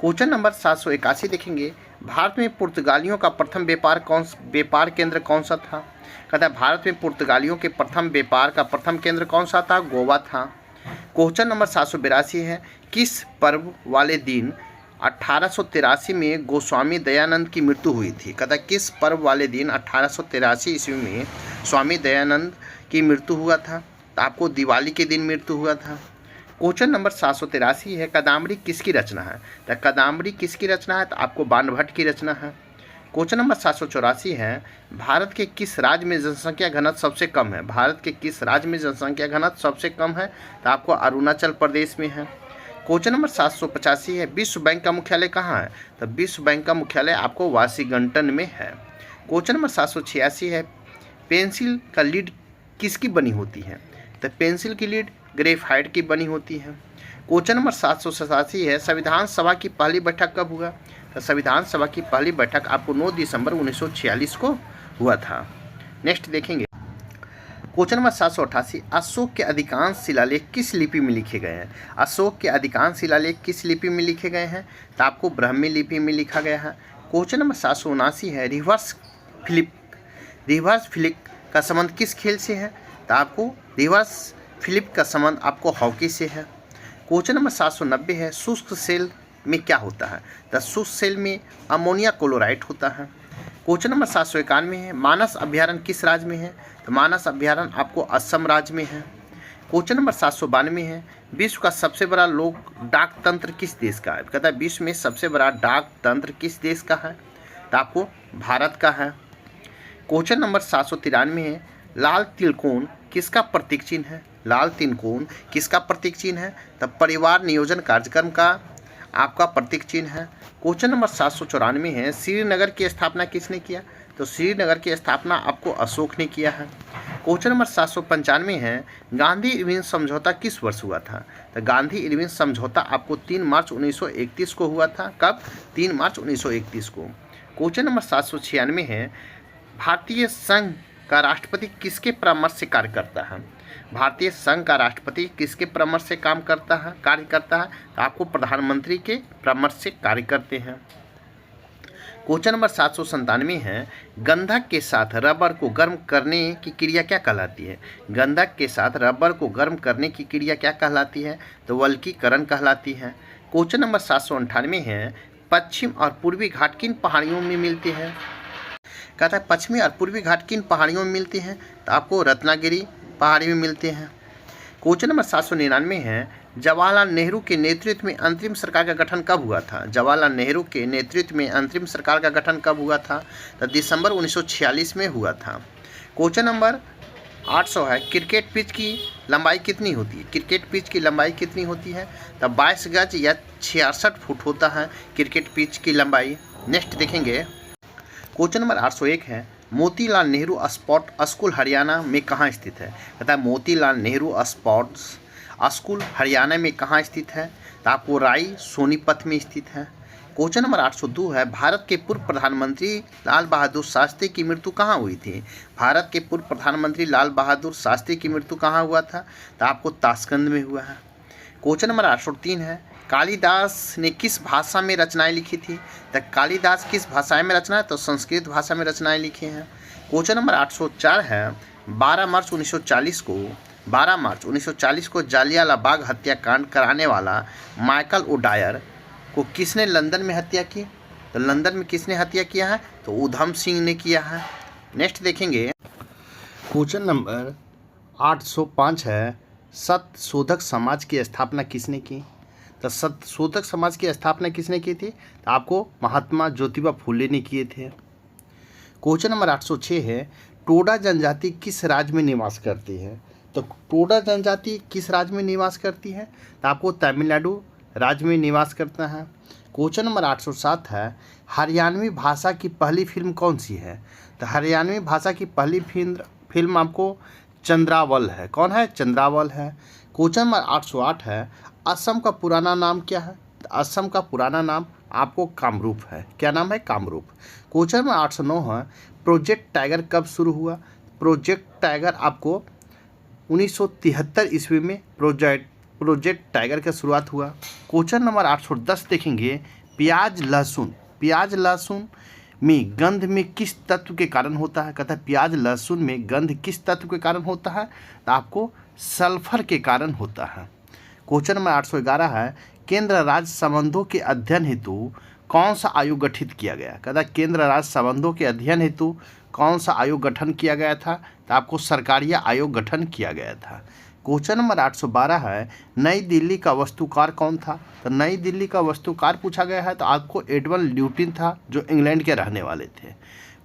क्वेश्चन नंबर 781 देखेंगे, भारत में पुर्तगालियों का प्रथम व्यापार केंद्र कौन सा था? कहता है भारत में पुर्तगालियों के प्रथम व्यापार का प्रथम केंद्र कौन सा था? गोवा था। क्वेश्चन नंबर 782 है, किस पर्व वाले दिन 1883 में गोस्वामी दयानंद की मृत्यु हुई थी? कहता है किस पर्व वाले दिन 1883 ईस्वी में स्वामी दयानंद की मृत्यु हुआ था? तो आपको दिवाली के दिन मृत्यु हुआ था। क्वेश्चन नंबर 783 है, कादम्बरी किसकी रचना है? तो कादम्बरी किसकी रचना है? तो आपको बाणभट्ट की रचना है। क्वेश्चन नंबर 784 है, भारत के किस राज्य में जनसंख्या घनत्व सबसे कम है? भारत के किस राज्य में जनसंख्या घनत्व सबसे कम है? तो आपको अरुणाचल प्रदेश में है। क्वेश्चन नंबर 785 है, विश्व बैंक का मुख्यालय कहाँ है? तो विश्व बैंक का मुख्यालय आपको वाशिंगटन में है। क्वेश्चन नंबर 786 है, पेंसिल का लीड किसकी बनी होती है? तो पेंसिल की लीड ग्रेफाइट की बनी होती है। क्वेश्चन नंबर 787 है, संविधान सभा की पहली बैठक कब हुआ? तो संविधान सभा की पहली बैठक आपको 9 दिसंबर 1946 को हुआ था। नेक्स्ट देखेंगे, क्वेश्चन नंबर 788, अशोक के अधिकांश शिलालेख किस लिपि में लिखे गए हैं? अशोक के अधिकांश शिलालेख किस लिपि में लिखे गए हैं? तो आपको ब्राह्मी लिपि में लिखा गया है। क्वेश्चन नंबर 779 है, रिवर्स फ्लिप का संबंध किस खेल से है? तो आपको रिवर्स फ्लिप का संबंध आपको हॉकी से है। क्वेश्चन नंबर 790 है, शुष्क सेल में क्या होता है? तो शुष्क सेल में अमोनिया क्लोराइड होता है। क्वेश्चन नंबर 791 है, मानस अभ्यारण्य किस राज्य में है? तो मानस अभ्यारण्य आपको असम राज्य में है। क्वेश्चन नंबर 792 है, विश्व का सबसे बड़ा लोक डाक तंत्र किस देश का है? कहता है विश्व में सबसे बड़ा डाक तंत्र किस देश का है? तो आपको भारत का है। क्वेश्चन नंबर 793 है, लाल तिलकोन किसका प्रतीक चिन्ह है? लाल तिलकोन किसका प्रतीक चिन्ह है? तब परिवार नियोजन कार्यक्रम का आपका प्रतीक चिन्ह है। क्वेश्चन नंबर 794 है, श्रीनगर की स्थापना किसने किया? तो श्रीनगर की स्थापना आपको अशोक ने किया है। क्वेश्चन नंबर 795 है, गांधी इरविन समझौता किस वर्ष हुआ था? तो गांधी इरविन समझौता आपको 3 मार्च 1931 को हुआ था। कब? 3 मार्च 1931 को। क्वेश्चन नंबर 796 है, भारतीय संघ का राष्ट्रपति किसके परामर्श से कार्य करता है? भारतीय संघ का राष्ट्रपति किसके परामर्श से कार्य करता है? तो आपको प्रधानमंत्री के परामर्श से कार्य करते हैं। क्वेश्चन नंबर 797 है, गंधक के साथ रबर को गर्म करने की क्रिया क्या कहलाती है? गंधक के साथ रबर को गर्म करने की क्रिया क्या कहलाती है? तो वल्कीकरण कहलाती है। क्वेश्चन नंबर 798 है, पश्चिम और पूर्वी घाट किन पहाड़ियों में मिलती है? कहता है पश्चिमी और पूर्वी घाट किन पहाड़ियों में मिलती हैं? तो आपको रत्नागिरी पहाड़ी में मिलते हैं। क्वेश्चन नंबर 799 है, जवाहरलाल नेहरू के नेतृत्व में अंतरिम सरकार का गठन कब हुआ था? जवाहरलाल नेहरू के नेतृत्व में अंतरिम सरकार का गठन कब हुआ था? तो दिसंबर 1946 में हुआ था। क्वेश्चन नंबर 800 है, क्रिकेट पिच की लंबाई कितनी होती है? क्रिकेट पिच की लंबाई कितनी होती है? तो 22 गज या 66 फुट होता है क्रिकेट पिच की लंबाई। नेक्स्ट देखेंगे, क्वेश्चन नंबर 801 है, मोतीलाल नेहरू स्पोर्ट्स स्कूल हरियाणा में कहाँ स्थित है? कहता है मोतीलाल नेहरू स्पोर्ट्स स्कूल हरियाणा में कहाँ स्थित है? तो आपको राय सोनीपत में स्थित है। क्वेश्चन नंबर 802 है, भारत के पूर्व प्रधानमंत्री लाल बहादुर शास्त्री की मृत्यु कहाँ हुई थी? भारत के पूर्व प्रधानमंत्री लाल बहादुर शास्त्री की मृत्यु कहाँ हुआ था? तो आपको ताशकंद में हुआ है। क्वेश्चन नंबर 803 है, कालिदास ने किस भाषा में रचनाएं लिखी थी? तो कालिदास किस भाषा में रचना है? तो संस्कृत भाषा में रचनाएं लिखी हैं। क्वेश्चन नंबर 804 है, 12 मार्च 1940 को जालियांवाला बाग हत्याकांड कराने वाला माइकल ओडायर को किसने लंदन में हत्या की? तो लंदन में किसने हत्या किया है? तो उधम सिंह ने किया है। नेक्स्ट देखेंगे, क्वेश्चन नंबर 805 है, सत्यशोधक समाज की स्थापना किसने की? तो सत्यशोधक समाज की स्थापना किसने की थी? तो आपको महात्मा ज्योतिबा फूले ने किए थे। क्वेश्चन नंबर 806 है, टोडा जनजाति किस राज्य में निवास करती है? तो टोडा जनजाति किस राज्य में निवास करती है? तो आपको तमिलनाडु राज्य में निवास करता है। क्वेश्चन नंबर 807 है, हरियाणवी भाषा की पहली फिल्म कौन सी है? तो हरियाणवी भाषा की पहली फिल्म आपको चंद्रावल है। कौन है? चंद्रावल है। क्वेश्चन नंबर 808 है, असम का पुराना नाम क्या है? तो असम का पुराना नाम आपको कामरूप है। क्या नाम है? कामरूप। क्वेश्चन नंबर 809 है, प्रोजेक्ट टाइगर कब शुरू हुआ? प्रोजेक्ट टाइगर आपको 1973 ईस्वी में प्रोजेक्ट टाइगर का शुरुआत हुआ। क्वेश्चन नंबर 810 देखेंगे, प्याज लहसुन में गंध में किस तत्व के कारण होता है? कहता है प्याज लहसुन में गंध किस तत्व के कारण होता है? तो आपको सल्फर के कारण होता है। क्वेश्चन नंबर 811 है, केंद्र राज्य संबंधों के अध्ययन हेतु कौन सा आयोग गठित किया गया? कहता है केंद्र राज्य संबंधों के अध्ययन हेतु कौन सा आयोग गठन किया गया था? तो आपको सरकारिया आयोग गठन किया गया था। क्वेश्चन नंबर 812 है, नई दिल्ली का वास्तुकार कौन था? तो नई दिल्ली का वास्तुकार पूछा गया है तो आपको एडवर्ड ल्यूटिन था, जो इंग्लैंड के रहने वाले थे।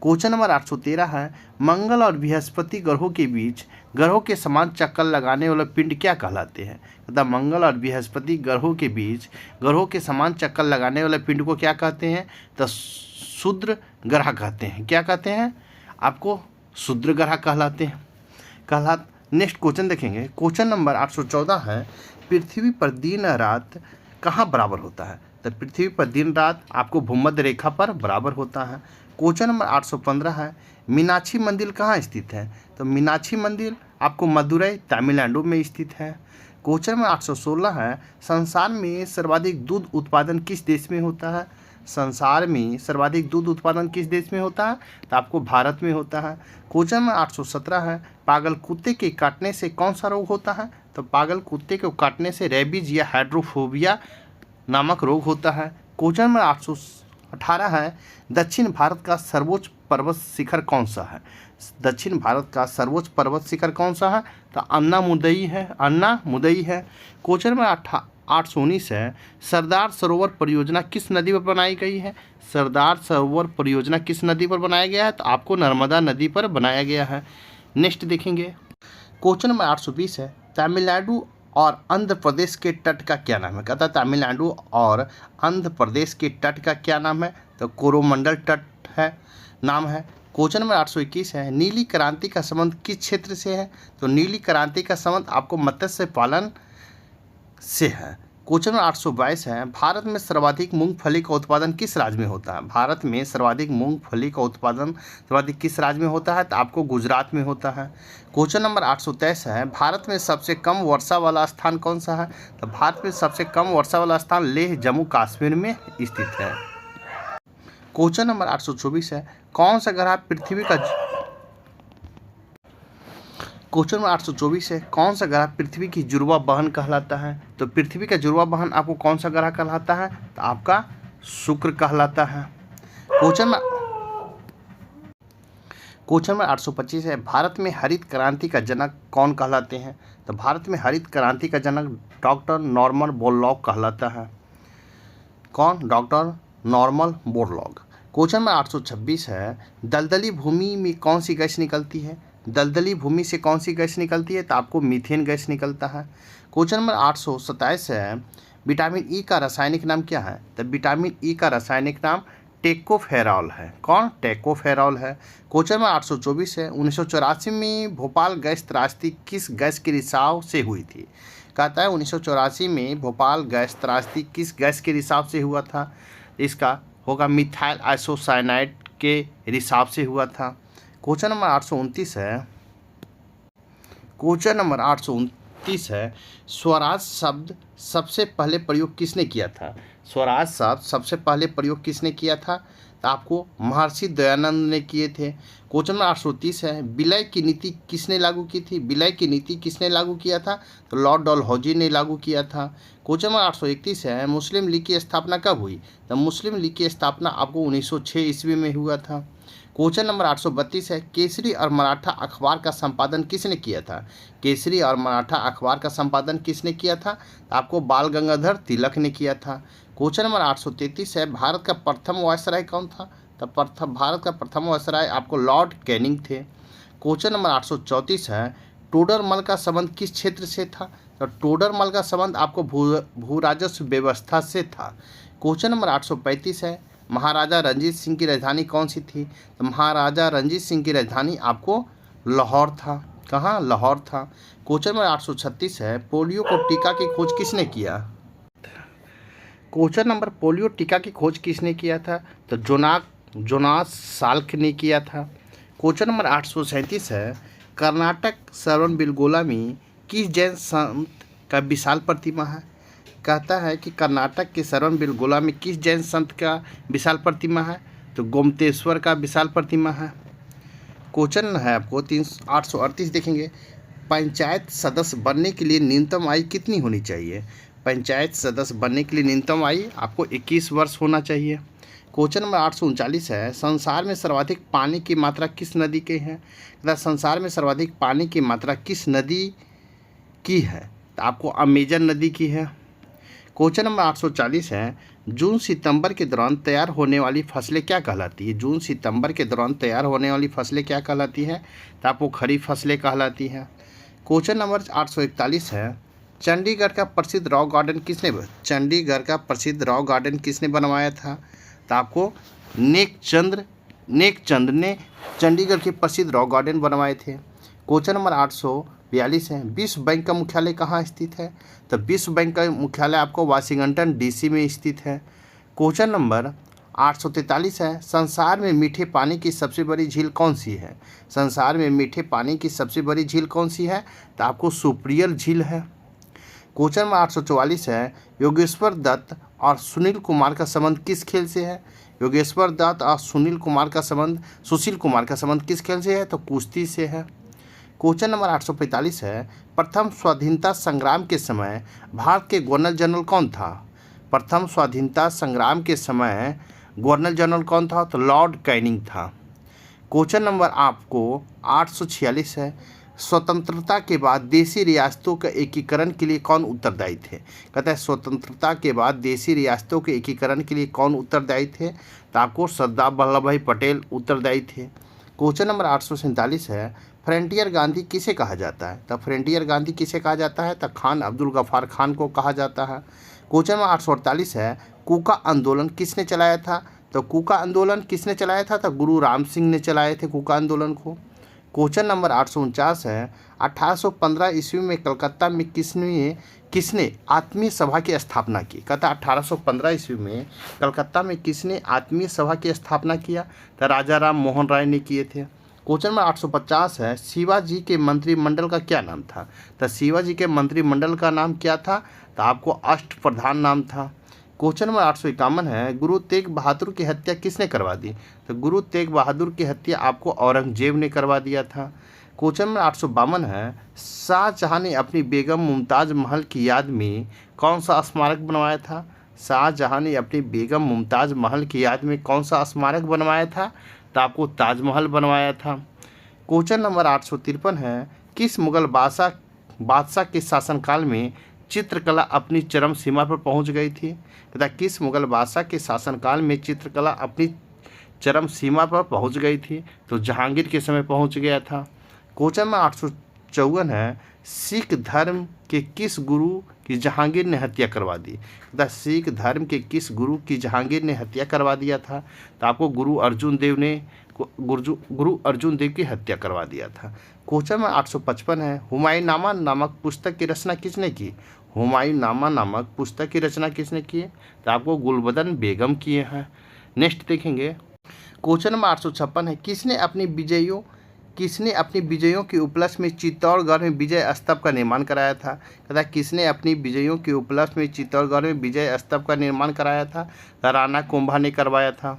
क्वेश्चन नंबर 813 है, मंगल और बृहस्पति ग्रहों के बीच ग्रहों के समान चक्कर लगाने वाले पिंड क्या कहलाते हैं? तथा मंगल और बृहस्पति ग्रहों के बीच ग्रहों के समान चक्कर लगाने वाले पिंड को क्या कहते हैं? तो शूद्र ग्रह कहते हैं। क्या कहते हैं? आपको शूद्र ग्रह कहलाते हैं। नेक्स्ट क्वेश्चन देखेंगे। क्वेश्चन नंबर 814 है, पृथ्वी पर दिन रात कहाँ बराबर होता है? तो पृथ्वी पर दिन रात आपको भूमध्य रेखा पर बराबर होता है। क्वेश्चन नंबर 815 है, मीनाक्षी मंदिर कहाँ स्थित है? तो मीनाक्षी मंदिर आपको मदुरई तमिलनाडु में स्थित है। क्वेश्चन नंबर 816 है, संसार में सर्वाधिक दूध उत्पादन किस देश में होता है? संसार में सर्वाधिक दूध उत्पादन किस देश में होता है? तो आपको भारत में होता है। क्वेश्चन नंबर 817 है, पागल कुत्ते के काटने से कौन सा रोग होता है? तो पागल कुत्ते को काटने से रेबीज या हाइड्रोफोबिया नामक रोग होता है। क्वेश्चन नंबर 818 है, दक्षिण भारत का सर्वोच्च पर्वत शिखर कौन सा है? दक्षिण भारत का सर्वोच्च पर्वत शिखर कौन सा है? तो अन्नामुदई है। क्वेश्चन नंबर 819 है, सरदार सरोवर परियोजना किस नदी पर बनाई गई है? सरदार सरोवर परियोजना किस नदी पर बनाया गया है? तो आपको नर्मदा नदी पर बनाया गया है। नेक्स्ट देखेंगे। क्वेश्चन नंबर 820 है, तमिलनाडु और आंध्र प्रदेश के तट का क्या नाम है? कहता है तमिलनाडु और आंध्र प्रदेश के तट का क्या नाम है? तो कोरोमंडल तट है नाम है। क्वेश्चन नंबर 821 है, नीली क्रांति का संबंध किस क्षेत्र से है? तो नीली क्रांति का संबंध आपको मत्स्य पालन से है। क्वेश्चन नंबर 822 है, भारत में सर्वाधिक मूंगफली का उत्पादन किस राज्य में होता है? भारत में सर्वाधिक मूंगफली का उत्पादन सर्वाधिक किस राज्य में होता है? तो आपको गुजरात में होता है। क्वेश्चन नंबर 823 है, भारत में सबसे कम वर्षा वाला स्थान कौन सा है? तो भारत में सबसे कम वर्षा वाला स्थान लेह जम्मू कश्मीर में स्थित है। क्वेश्चन नंबर 824 है, कौन सा ग्रह पृथ्वी का क्वेश्चन नंबर 824 है, कौन सा ग्रह पृथ्वी की जुड़वा बहन कहलाता है? तो पृथ्वी का जुड़वा बहन आपको कौन सा ग्रह कहलाता है? तो आपका शुक्र कहलाता है। क्वेश्चन नंबर 825 है, भारत में हरित क्रांति का जनक कौन कहलाते हैं? तो भारत में हरित क्रांति का जनक डॉक्टर नॉर्मन बोरलॉग कहलाता है। कौन? Doctor Norman Borlaug. Question number 826 है, दलदली भूमि में कौन सी गैस निकलती है? दलदली भूमि से कौन सी गैस निकलती है? तो आपको मीथेन गैस निकलता है। क्वेश्चन नंबर 827 है, विटामिन ई का रासायनिक नाम क्या है? तो विटामिन ई का रासायनिक नाम टेकोफेरॉल है। कौन? टेकोफेरॉल है। क्वेश्चन नंबर 824 है, 1984 में भोपाल गैस त्रासदी किस गैस के रिसाव से हुई थी? कहता है 1984 में भोपाल गैस त्रासदी किस गैस के रिसाव से हुआ था? इसका होगा मिथाइल आइसोसाइनाइड के रिसाव से हुआ था। क्वेश्चन नंबर 829 है, स्वराज शब्द सबसे पहले प्रयोग किसने किया था? स्वराज शब्द सबसे पहले प्रयोग किसने किया था? तो आपको महर्षि दयानंद ने किए थे। क्वेश्चन नंबर 830 है, विलय की नीति किसने लागू की थी? विलय की नीति किसने लागू किया था? तो लॉर्ड डलहौजी ने लागू किया था। क्वेश्चन नंबर 831 है, मुस्लिम लीग की स्थापना कब हुई? तो मुस्लिम लीग की स्थापना आपको 1906 ईस्वी में हुआ था। क्वेश्चन नंबर 832 है, केसरी और मराठा अखबार का संपादन किसने किया था? केसरी और मराठा अखबार का संपादन किसने किया था? तो आपको बाल गंगाधर तिलक ने किया था। क्वेश्चन नंबर 833 है, भारत का प्रथम वायसराय कौन था? तो भारत का प्रथम वायसराय आपको लॉर्ड कैनिंग थे। क्वेश्चन नंबर 834 है, टोडरमल का संबंध किस क्षेत्र से था? तो टोडरमल का संबंध आपको भू राजस्व व्यवस्था से था। क्वेश्चन नंबर 835 है, महाराजा रंजीत सिंह की राजधानी कौन सी थी? तो महाराजा रंजीत सिंह की राजधानी आपको लाहौर था। कहाँ? लाहौर था। क्वेश्चन नंबर 836 है, पोलियो को टीका की खोज किसने किया? क्वेश्चन नंबर पोलियो टीका की खोज किसने किया था? तो जोनास साल्क ने किया था। क्वेश्चन नंबर 837 है, कर्नाटक श्रवणबेलगोला में किस जैन संत का विशाल प्रतिमा है? कहता है कि कर्नाटक के श्रवणबेलगोला में किस जैन संत का विशाल प्रतिमा है? तो गोमतेश्वर का विशाल प्रतिमा है। क्वेश्चन है आपको 838 देखेंगे, पंचायत सदस्य बनने के लिए न्यूनतम आयु कितनी होनी चाहिए? पंचायत सदस्य बनने के लिए न्यूनतम आयु आपको 21 वर्ष होना चाहिए। क्वेश्चन नंबर 839 है, संसार में सर्वाधिक पानी की मात्रा किस नदी की है? संसार में सर्वाधिक पानी की मात्रा किस नदी की है? तो आपको अमेजन नदी की है। क्वेश्चन नंबर 840 है, जून सितंबर के दौरान तैयार होने वाली फसलें क्या कहलाती है? जून सितंबर के दौरान तैयार होने वाली फसलें क्या कहलाती है? तो आपको खरीफ फसलें कहलाती हैं। क्वेश्चन नंबर 841 है, चंडीगढ़ का प्रसिद्ध रॉक गार्डन किसने बनवाया था? तो आपको नेकचंद ने चंडीगढ़ के प्रसिद्ध रॉक गार्डन बनवाए थे। क्वेश्चन नंबर 842 है, विश्व बैंक का मुख्यालय कहाँ स्थित है? तो विश्व बैंक का मुख्यालय आपको वाशिंगटन डीसी में स्थित है। क्वेश्चन नंबर 843 है, संसार में मीठे पानी की सबसे बड़ी झील कौन सी है? संसार में मीठे पानी की सबसे बड़ी झील कौन सी है? तो आपको सुप्रियल झील है। क्वेश्चन नंबर 844 है, योगेश्वर दत्त और सुशील कुमार का संबंध किस खेल से है? योगेश्वर दत्त और सुशील कुमार का संबंध किस खेल से है? तो कुश्ती से है। क्वेश्चन नंबर 845 है, प्रथम स्वाधीनता संग्राम के समय भारत के गवर्नर जनरल कौन था? प्रथम स्वाधीनता संग्राम के समय गवर्नर जनरल कौन था? तो लॉर्ड कैनिंग था। क्वेश्चन नंबर आपको 846 है, स्वतंत्रता के बाद देशी रियासतों के एकीकरण के लिए कौन उत्तरदायी थे? कहता है स्वतंत्रता के बाद देशी रियासतों के एकीकरण के लिए कौन उत्तरदायी थे? तो आपको सरदार वल्लभ भाई पटेल उत्तरदायी थे। क्वेश्चन नंबर 847 है, फ्रंटियर गांधी किसे कहा जाता है? तो फ्रंटियर गांधी किसे कहा जाता है? तो खान अब्दुल गफ्फार खान को कहा जाता है। क्वेश्चन नंबर 848 है, कूका आंदोलन किसने चलाया था? तो कूका आंदोलन किसने चलाया था? तो गुरु राम सिंह ने चलाए थे कूका आंदोलन को। क्वेश्चन नंबर 849 है, 1815 ईस्वी में कलकत्ता में किसने आत्मीय सभा की स्थापना की? कहता 1815 ईस्वी में कलकत्ता में किसने आत्मीय सभा की स्थापना किया? तो राजा राम मोहन राय ने किए थे। क्वेश्चन नंबर 850 है, शिवाजी के मंत्रिमंडल का क्या नाम था? तो शिवाजी के मंत्रिमंडल का नाम क्या था? तो आपको अष्टप्रधान नाम था। क्वेश्चन नंबर 851 है, गुरु तेग बहादुर की हत्या किसने करवा दी? तो गुरु तेग बहादुर की हत्या आपको औरंगजेब ने करवा दिया था। क्वेश्चन नंबर 852 है, शाहजहां ने अपनी बेगम मुमताज़ महल की याद में कौन सा स्मारक बनवाया था? शाहजहां ने अपनी बेगम मुमताज़ महल की याद में कौन सा स्मारक बनवाया था? तो आपको ताजमहल बनवाया था। क्वेश्चन नंबर 853 है, किस मुगल बादशाह के शासनकाल में चित्रकला अपनी चरम सीमा पर पहुंच गई थी? तथा किस मुगल बादशाह के शासनकाल में चित्रकला अपनी चरम सीमा पर पहुंच गई थी? तो जहांगीर के समय पहुंच गया था। क्वेश्चन में 854 है, सिख धर्म के किस गुरु की जहांगीर ने हत्या करवा दी? तथा सिख धर्म के किस गुरु की जहांगीर ने हत्या करवा दिया था? तो आपको गुरु अर्जुन देव की हत्या करवा दिया था। क्वेश्चन में 855 है, हुमायूंनामा नामक पुस्तक की रचना किसने की? हुमायूंनामा नामक पुस्तक की रचना किसने की? तो आपको गुलबदन बेगम किए हैं। नेक्स्ट देखेंगे, क्वेश्चन नंबर 856 है, किसने अपनी विजयों के उपलक्ष्य में चित्तौड़गढ़ में विजय स्तंभ का निर्माण कराया था? तथा किसने अपनी विजयों के उपलक्ष्य में चित्तौड़गढ़ में विजय स्तंभ का निर्माण कराया था? राणा कुंभा ने करवाया था।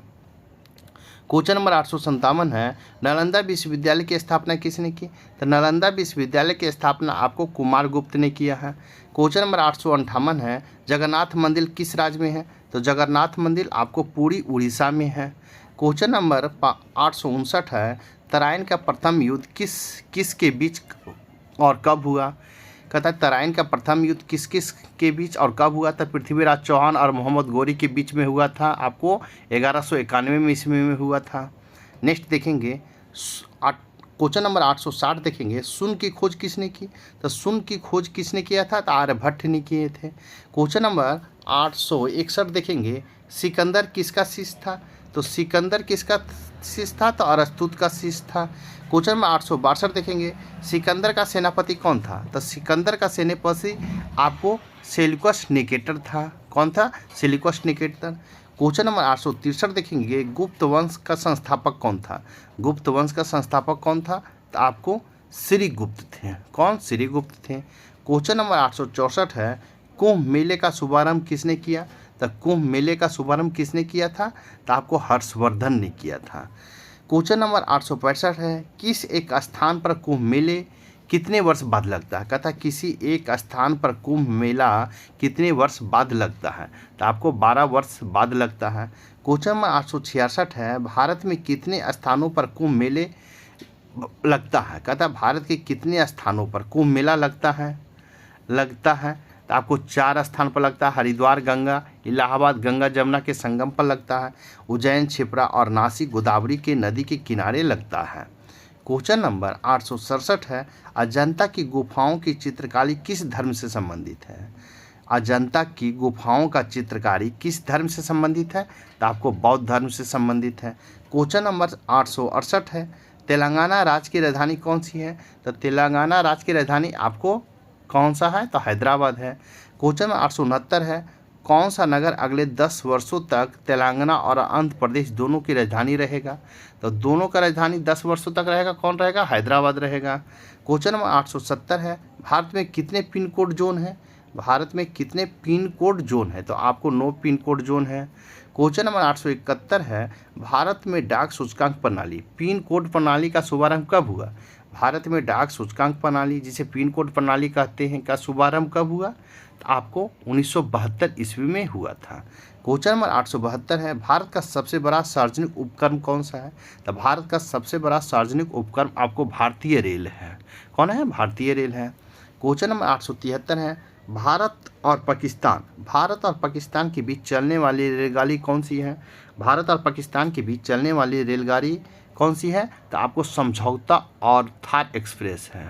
क्वेश्चन नंबर 857 है, नालंदा विश्वविद्यालय की स्थापना किसने की? तो नालंदा विश्वविद्यालय की स्थापना आपको कुमारगुप्त ने किया है। क्वेश्चन नंबर 858 है, जगन्नाथ मंदिर किस राज्य में है? तो जगन्नाथ मंदिर आपको पूरी उड़ीसा में है। क्वेश्चन नंबर 859 है, तराइन का प्रथम युद्ध किसके बीच और कब हुआ? कहता है तराइन का प्रथम युद्ध किस किस के बीच और कब हुआ था? पृथ्वीराज चौहान और मोहम्मद गौरी के बीच में हुआ था, आपको 1191 में ईस्वी में हुआ था। नेक्स्ट देखेंगे क्वेश्चन नंबर 860 देखेंगे, शून्य की खोज किसने की? तो शून्य की खोज किसने किया था? तो आर्यभट्ट ने किए थे। क्वेश्चन नंबर 861 देखेंगे, सिकंदर किसका शिष्य था? तो सिकंदर किसका शिष्य था? तो अरस्तुत का शिष्य था। क्वेश्चन नंबर 862 देखेंगे, सिकंदर का सेनापति कौन था? तो सिकंदर का सेनापति आपको सेल्यूकस निकेटर था। कौन था? Seleucus Nicator. क्वेश्चन नंबर 863 देखेंगे, गुप्त वंश का संस्थापक कौन था? गुप्त वंश का संस्थापक कौन था? तो आपको श्रीगुप्त थे। कौन? श्रीगुप्त थे। क्वेश्चन नंबर 864 है, कुंभ मेले का शुभारंभ किसने किया? तो कुंभ मेले का शुभारंभ किसने किया था? तो आपको हर्षवर्धन ने किया था। क्वेश्चन नंबर 865 है, किस एक स्थान पर कुंभ मेले कितने वर्ष बाद लगता है? कहता है किसी एक स्थान पर कुंभ मेला कितने वर्ष बाद लगता है? तो आपको 12 वर्ष बाद लगता है। क्वेश्चन नंबर 866 है, भारत में कितने स्थानों पर कुंभ मेले लगता है? कहता है भारत के कितने स्थानों पर कुंभ मेला लगता है? तो आपको 4 स्थान पर लगता है। हरिद्वार गंगा, इलाहाबाद गंगा जमुना के संगम पर लगता है, उज्जैन छिपरा और नासिक गोदावरी के नदी के किनारे लगता है। क्वेश्चन नंबर 867 है, अजंता की गुफाओं की चित्रकारी किस धर्म से संबंधित है? अजंता की गुफाओं का चित्रकारी किस धर्म से संबंधित है? तो आपको बौद्ध धर्म से संबंधित है। क्वेश्चन नंबर 868 है, तेलंगाना राज्य की राजधानी कौन सी है? तो तेलंगाना राज्य की राजधानी आपको कौन सा है? तो हैदराबाद है। क्वेश्चन नंबर 869 है, कौन सा नगर अगले 10 वर्षों तक तेलंगाना और आंध्र प्रदेश दोनों की राजधानी रहेगा? तो दोनों का राजधानी 10 वर्षों तक रहेगा। कौन रहेगा? हैदराबाद रहेगा। क्वेश्चन नंबर 870 है, भारत में कितने पिन कोड जोन है? भारत में कितने पिन कोड जोन है? तो आपको 9 पिन कोड जोन है। क्वेश्चन नंबर 871 है, भारत में डाक सूचकांक प्रणाली पिन कोड प्रणाली का शुभारंभ कब हुआ? भारत में डाक सूचकांक प्रणाली जिसे पिन कोड प्रणाली कहते हैं का शुभारंभ कब हुआ? तो आपको 1972 ईस्वी में हुआ था। क्वेश्चन नंबर 872 है, भारत का सबसे बड़ा सार्वजनिक उपक्रम कौन सा है? तो भारत का सबसे बड़ा सार्वजनिक उपक्रम आपको भारतीय रेल है। कौन है? भारतीय रेल है। क्वेश्चन नंबर 873 है, भारत और पाकिस्तान के बीच चलने वाली रेलगाड़ी कौन सी है? भारत और पाकिस्तान के बीच चलने वाली रेलगाड़ी कौन सी है? तो आपको समझौता और थार एक्सप्रेस है।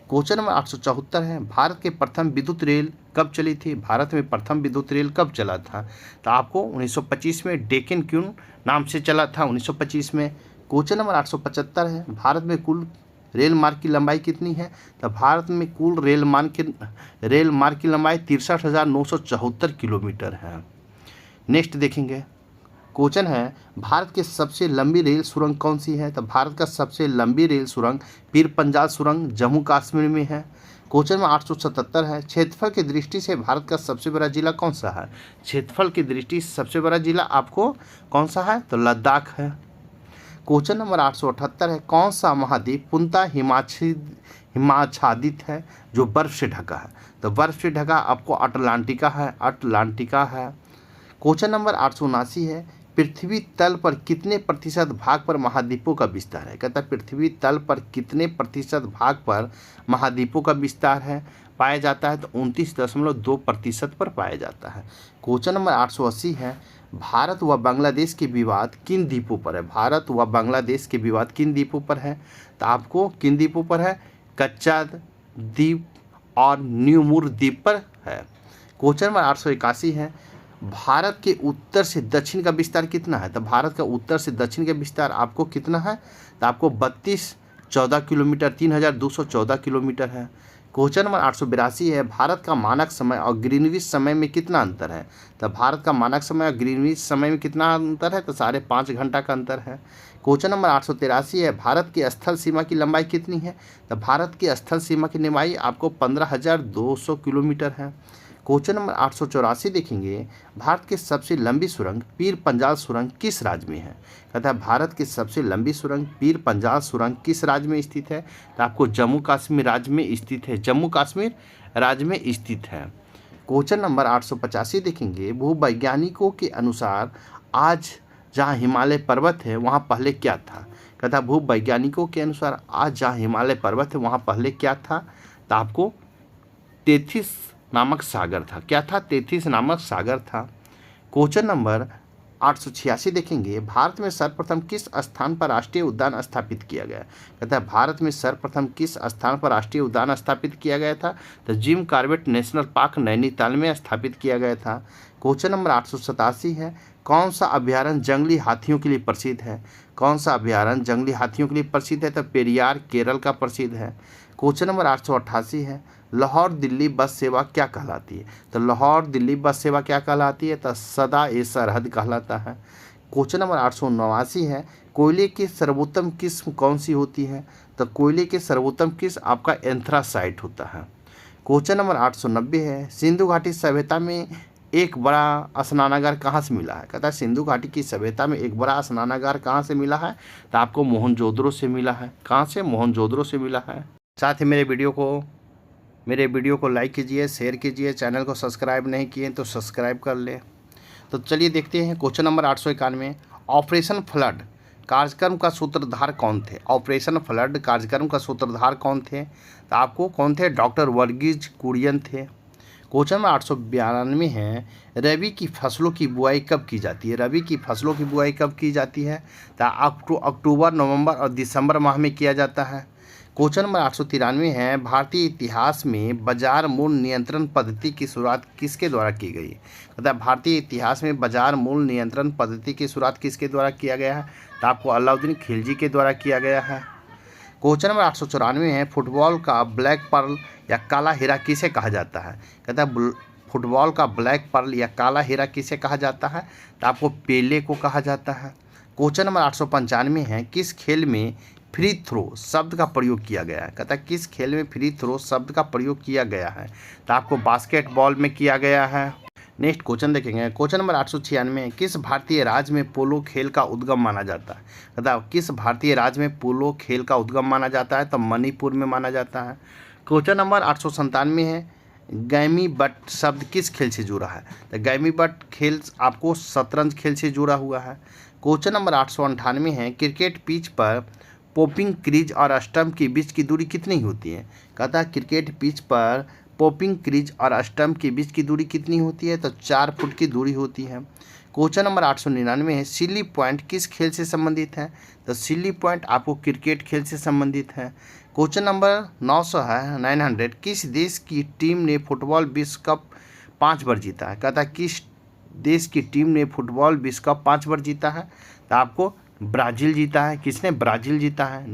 क्वेश्चन नंबर 874 है, भारत के प्रथम विद्युत रेल कब चली थी? भारत में प्रथम विद्युत रेल कब चला था? तो आपको 1925 में डेक्कन क्वीन नाम से चला था 1925 में। क्वेश्चन नंबर 875 है, भारत में कुल रेल मार्ग की लंबाई कितनी है? तो भारत में कुल रेल मार्ग की लंबाई 63,974 किलोमीटर है। नेक्स्ट देखेंगे, क्वेश्चन है, भारत के सबसे लंबी रेल सुरंग कौन सी है? तो भारत का सबसे लंबी रेल सुरंग पीर पंजाल सुरंग जम्मू कश्मीर में है। क्वेश्चन में 877 है, क्षेत्रफल की दृष्टि से भारत का सबसे बड़ा जिला कौन सा है? क्षेत्रफल की दृष्टि से सबसे बड़ा जिला आपको कौन सा है? तो लद्दाख है। क्वेश्चन नंबर 878 है, कौन सा महाद्वीप पूर्णतः हिमाच्छादित है जो बर्फ से ढका है? तो बर्फ से ढका आपको अटलांटिका है। क्वेश्चन नंबर 879 है, पृथ्वी तल पर कितने प्रतिशत भाग पर महाद्वीपों का विस्तार है? कहता है पृथ्वी तल पर कितने प्रतिशत भाग पर महाद्वीपों का विस्तार है पाया जाता है? तो 29.2% पर पाया जाता है। क्वेश्चन नंबर 880 है, भारत व बांग्लादेश के विवाद किन द्वीपों पर है? भारत व बांग्लादेश के विवाद किन द्वीपों पर है? तो आपको किन द्वीपों पर है? कच्चा द्वीप और न्यूमुर द्वीप पर है। क्वेश्चन नंबर 881 है, भारत के उत्तर से दक्षिण का विस्तार कितना है? तो भारत का उत्तर से दक्षिण का विस्तार आपको कितना है? तो आपको 3214 किलोमीटर 3214 किलोमीटर है। क्वेश्चन नंबर 882 है, भारत का मानक समय और ग्रीनविच समय में कितना अंतर है? तो भारत का मानक समय और ग्रीनविच समय में कितना अंतर है? तो 5.5 घंटा का अंतर है। क्वेश्चन नंबर 883 है, भारत की स्थल सीमा की लंबाई कितनी है? तो भारत की स्थल सीमा की लंबाई आपको 15,200 किलोमीटर है। क्वेश्चन नंबर 884 देखेंगे, भारत की सबसे लंबी सुरंग पीर पंजाल सुरंग किस राज्य में है? कहता है भारत की सबसे लंबी सुरंग पीर पंजाल सुरंग किस राज्य में स्थित है? तो आपको जम्मू कश्मीर राज्य में स्थित है। जम्मू कश्मीर राज्य में स्थित है। क्वेश्चन नंबर 885 देखेंगे, भूवैज्ञानिकों के अनुसार आज जहाँ हिमालय पर्वत है वहाँ पहले क्या था? कहता है भूवैज्ञानिकों के अनुसार आज जहाँ हिमालय पर्वत है वहाँ पहले क्या था? तो आपको तेथिस नामक सागर था। क्या था? तेथिस नामक सागर था। क्वेश्चन नंबर 886 देखेंगे, भारत में सर्वप्रथम किस स्थान पर राष्ट्रीय उद्यान स्थापित किया गया? कहता है भारत में सर्वप्रथम किस स्थान पर राष्ट्रीय उद्यान स्थापित किया गया था? तो Jim Corbett national park Nainital में स्थापित किया गया था। क्वेश्चन नंबर 887 है, कौन सा अभ्यारण्य जंगली हाथियों के लिए प्रसिद्ध है? कौन सा अभ्यारण्य जंगली हाथियों के लिए प्रसिद्ध है? तो पेरियार केरल का प्रसिद्ध है। क्वेश्चन नंबर 888 है, लाहौर दिल्ली बस सेवा क्या कहलाती है? तो लाहौर दिल्ली बस सेवा क्या कहलाती है? तो सदा ए सरहद कहलाता है। क्वेश्चन नंबर 889 है, कोयले की सर्वोत्तम किस्म कौन सी होती है? तो कोयले की सर्वोत्तम किस्म आपका एंथ्रासाइट होता है। क्वेश्चन नंबर 890 है, सिंधु घाटी सभ्यता में एक बड़ा स्नानागार कहाँ से मिला है? कहता है सिंधु घाटी की सभ्यता में एक बड़ा स्नानागार कहाँ से मिला है? तो आपको मोहनजोदड़ो से मिला है। कहाँ से? मोहनजोदड़ो से मिला है। साथ ही मेरे वीडियो को लाइक कीजिए, शेयर कीजिए, चैनल को सब्सक्राइब नहीं किए तो सब्सक्राइब कर लें। तो चलिए देखते हैं क्वेश्चन नंबर 891, ऑपरेशन फ्लड कार्यक्रम का सूत्रधार कौन थे? ऑपरेशन फ्लड कार्यक्रम का सूत्रधार कौन थे? तो आपको कौन थे? डॉक्टर वर्गीज कुरियन थे। क्वेश्चन नंबर 892 है, रबी की फसलों की बुआई कब की जाती है? रबी की फसलों की बुआई कब की जाती है? तो अक्टूबर, नवंबर और दिसंबर माह में किया जाता है। क्वेश्चन नंबर 893 है, भारतीय इतिहास में बाजार मूल्य नियंत्रण पद्धति की शुरुआत किसके द्वारा की गई? मतलब भारतीय इतिहास में बाजार मूल्य नियंत्रण पद्धति की शुरुआत किसके द्वारा किया गया है? तो आपको अलाउद्दीन खिलजी के द्वारा किया गया है। क्वेश्चन नंबर 894 है, फुटबॉल का ब्लैक पर्ल या काला हीरा किसे कहा जाता है? कहता है फुटबॉल का ब्लैक पर्ल या काला हीरा किसे कहा जाता है? तो आपको पेले को कहा जाता है। क्वेश्चन नंबर 895 है, किस खेल में फ्री थ्रो शब्द का प्रयोग किया गया है? कहता है किस खेल में फ्री थ्रो शब्द का प्रयोग किया गया है? तो आपको बास्केटबॉल में किया गया है। नेक्स्ट क्वेश्चन देखेंगे, क्वेश्चन नंबर 896, किस भारतीय राज्य में पोलो खेल का उद्गम माना जाता है? कहता है किस भारतीय राज्य में पोलो खेल का उद्गम माना जाता है? तो मणिपुर में माना जाता है। क्वेश्चन नंबर 897 है, गैमी बट शब्द किस खेल से जुड़ा है? तो गैमी बट खेल आपको शतरंज खेल से जुड़ा हुआ है। क्वेश्चन नंबर 898 है, क्रिकेट पिच पर पॉपिंग क्रीज और स्टंप के बीच की दूरी कितनी होती है? कहता है क्रिकेट पिच पर पॉपिंग क्रीज और स्टंप के बीच की दूरी कितनी होती है? तो 4 फुट की दूरी होती है। क्वेश्चन नंबर 899 है, सिली पॉइंट किस खेल से संबंधित है? तो सिली पॉइंट आपको क्रिकेट खेल से संबंधित है। क्वेश्चन नंबर 900 है 900, किस देश की टीम ने फुटबॉल विश्व कप 5 बार जीता है? कहता है किस देश की टीम ने फुटबॉल विश्व कप 5 बार जीता है? तो आपको ब्राज़ील जीता है। किसने? ब्राज़ील जीता है।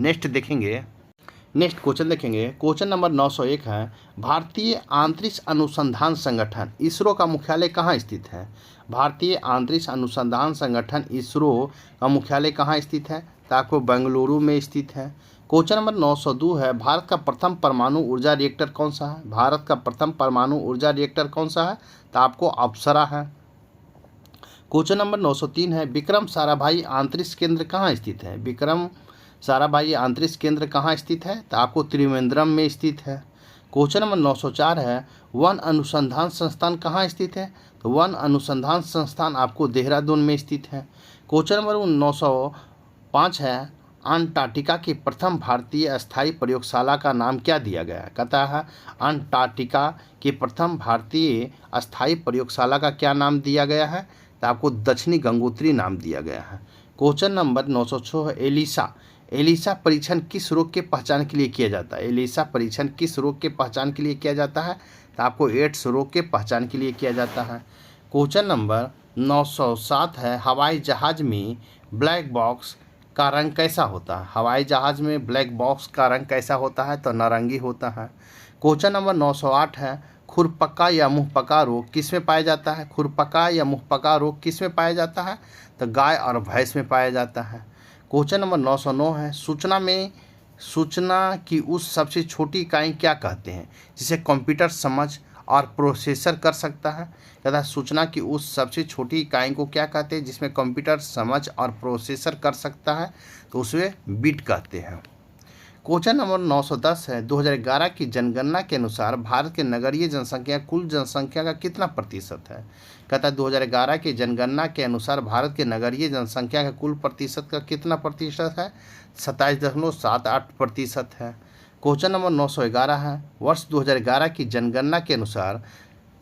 नेक्स्ट क्वेश्चन देखेंगे, क्वेश्चन नंबर 901 है, भारतीय अंतरिक्ष अनुसंधान संगठन इसरो का मुख्यालय कहाँ स्थित है? भारतीय अंतरिक्ष अनुसंधान संगठन इसरो का मुख्यालय कहाँ स्थित है? तो आपको बेंगलुरु में स्थित है। क्वेश्चन नंबर 902 है, भारत का प्रथम परमाणु ऊर्जा रिएक्टर कौन सा है? भारत का प्रथम परमाणु ऊर्जा रिएक्टर कौन सा है? तो आपको अप्सरा है। क्वेश्चन नंबर 903 है, विक्रम साराभाई अंतरिक्ष केंद्र कहाँ स्थित है? विक्रम साराभाई अंतरिक्ष केंद्र कहाँ स्थित है? तो आपको त्रिवेंद्रम में स्थित है। क्वेश्चन नंबर 904 है, वन अनुसंधान संस्थान कहाँ स्थित है? तो वन अनुसंधान संस्थान आपको देहरादून में स्थित है। क्वेश्चन नंबर 905 है, अंटार्कटिका की प्रथम भारतीय अस्थायी प्रयोगशाला का नाम क्या दिया गया है? कहता है अंटार्कटिका की प्रथम भारतीय अस्थायी प्रयोगशाला का क्या नाम दिया गया है? तो आपको दक्षिणी गंगोत्री नाम दिया गया है। क्वेश्चन नंबर 906 है, एलिसा परीक्षण किस रोग के पहचान के लिए किया जाता है? एलिसा परीक्षण किस रोग के पहचान के लिए किया जाता है? तो आपको एड्स रोग के पहचान के लिए किया जाता है। क्वेश्चन नंबर 907 है, हवाई जहाज़ में ब्लैक बॉक्स का रंग कैसा होता है? हवाई जहाज़ में ब्लैक बॉक्स का रंग कैसा होता है? तो नारंगी होता है। क्वेश्चन नंबर 908 है, खुरपका या मुंहपका रोग किस में पाया जाता है? खुरपका या मुंहपका रोग किस में पाया जाता है? तो गाय और भैंस में पाया जाता है। क्वेश्चन नंबर 909 है, सूचना की उस सबसे छोटी इकाई क्या कहते हैं जिसे कंप्यूटर समझ और प्रोसेसर कर सकता है? कहता है सूचना की उस सबसे छोटी इकाई को क्या कहते हैं जिसमें कंप्यूटर समझ और प्रोसेसर कर सकता है? तो उसे बिट कहते हैं। क्वेश्चन नंबर 910 है, 2011 की जनगणना के अनुसार भारत के नगरीय जनसंख्या कुल जनसंख्या का कितना प्रतिशत है? कहता है 2011 की जनगणना के अनुसार भारत के नगरीय जनसंख्या का कुल प्रतिशत का कितना प्रतिशत है? 27.78% है। क्वेश्चन नंबर 911 है, वर्ष 2011 की जनगणना के अनुसार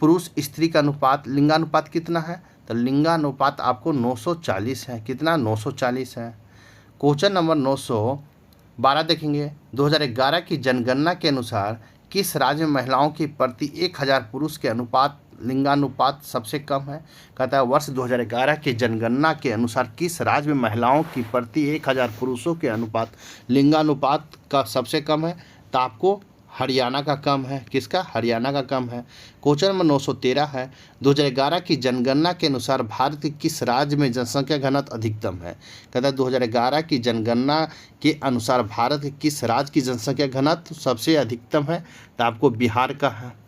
पुरुष स्त्री का अनुपात लिंगानुपात कितना है? तो लिंगानुपात आपको 940 है। कितना? 940 है। क्वेश्चन नंबर 912 देखेंगे, 2011 की जनगणना के अनुसार किस राज्य में महिलाओं की प्रति 1000 पुरुष के अनुपात लिंगानुपात सबसे कम है? कहता है वर्ष 2011 की जनगणना के अनुसार किस राज्य में महिलाओं की प्रति 1000 पुरुषों के अनुपात लिंगानुपात का सबसे कम है? तो आपको हरियाणा का कम है। किसका? हरियाणा का कम है। क्वेश्चन नंबर 913 है, 2011 की जनगणना के अनुसार भारत के किस राज्य में जनसंख्या घनत्व अधिकतम है? कहता है 2011 की जनगणना के अनुसार भारत के किस राज्य की जनसंख्या घनत्व सबसे अधिकतम है? तो आपको बिहार का है।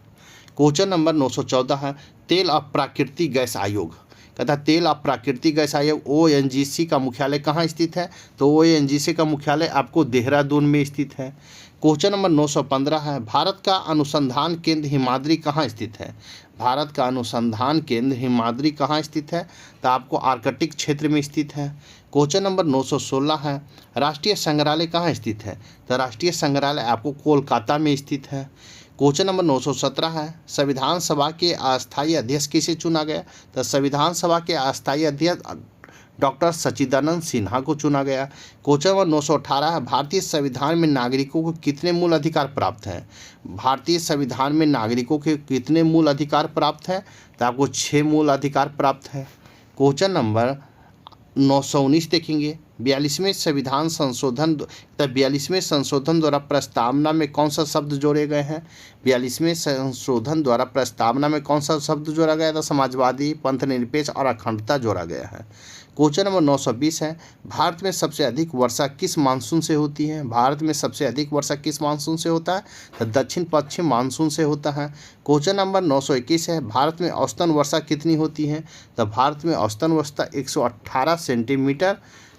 क्वेश्चन नंबर 914 है, तेल और प्राकृतिक गैस आयोग। कहता है तेल और प्राकृतिक गैस आयोग ONGC का मुख्यालय कहाँ स्थित है? तो ONGC का मुख्यालय आपको देहरादून में स्थित है। क्वेश्चन नंबर 915 है, भारत का अनुसंधान केंद्र हिमाद्री कहाँ स्थित है? भारत का अनुसंधान केंद्र हिमाद्री कहाँ स्थित है? तो आपको आर्कटिक क्षेत्र में स्थित है। क्वेश्चन नंबर 916 है, राष्ट्रीय संग्रहालय कहाँ स्थित है? तो राष्ट्रीय संग्रहालय आपको कोलकाता में स्थित है। क्वेश्चन नंबर 917 है, संविधान सभा के अस्थायी अध्यक्ष किसे चुना गया? तो संविधान सभा के अस्थायी अध्यक्ष डॉक्टर सच्चिदानंद सिन्हा को चुना गया। क्वेश्चन नंबर 918 है, भारतीय संविधान में नागरिकों को कितने मूल अधिकार प्राप्त हैं? भारतीय संविधान में नागरिकों के कितने मूल अधिकार प्राप्त हैं? तो आपको 6 मूल अधिकार प्राप्त हैं। क्वेश्चन नंबर 919 देखेंगे, 42वें संविधान संशोधन 42वें संशोधन द्वारा प्रस्तावना में कौन सा शब्द जोड़े गए हैं? 42वें संशोधन द्वारा प्रस्तावना में कौन सा शब्द जोड़ा गया था? समाजवादी, पंथनिरपेक्ष और अखंडता जोड़ा गया है। क्वेश्चन नंबर 920 है, भारत में सबसे अधिक वर्षा किस मानसून से होती है? भारत में सबसे अधिक वर्षा किस मानसून से होता है? तो दक्षिण पश्चिम मानसून से होता है। क्वेश्चन नंबर 921 है, भारत में औसतन वर्षा कितनी होती है? तो भारत में औसतन वर्षा 118 सेंटीमीटर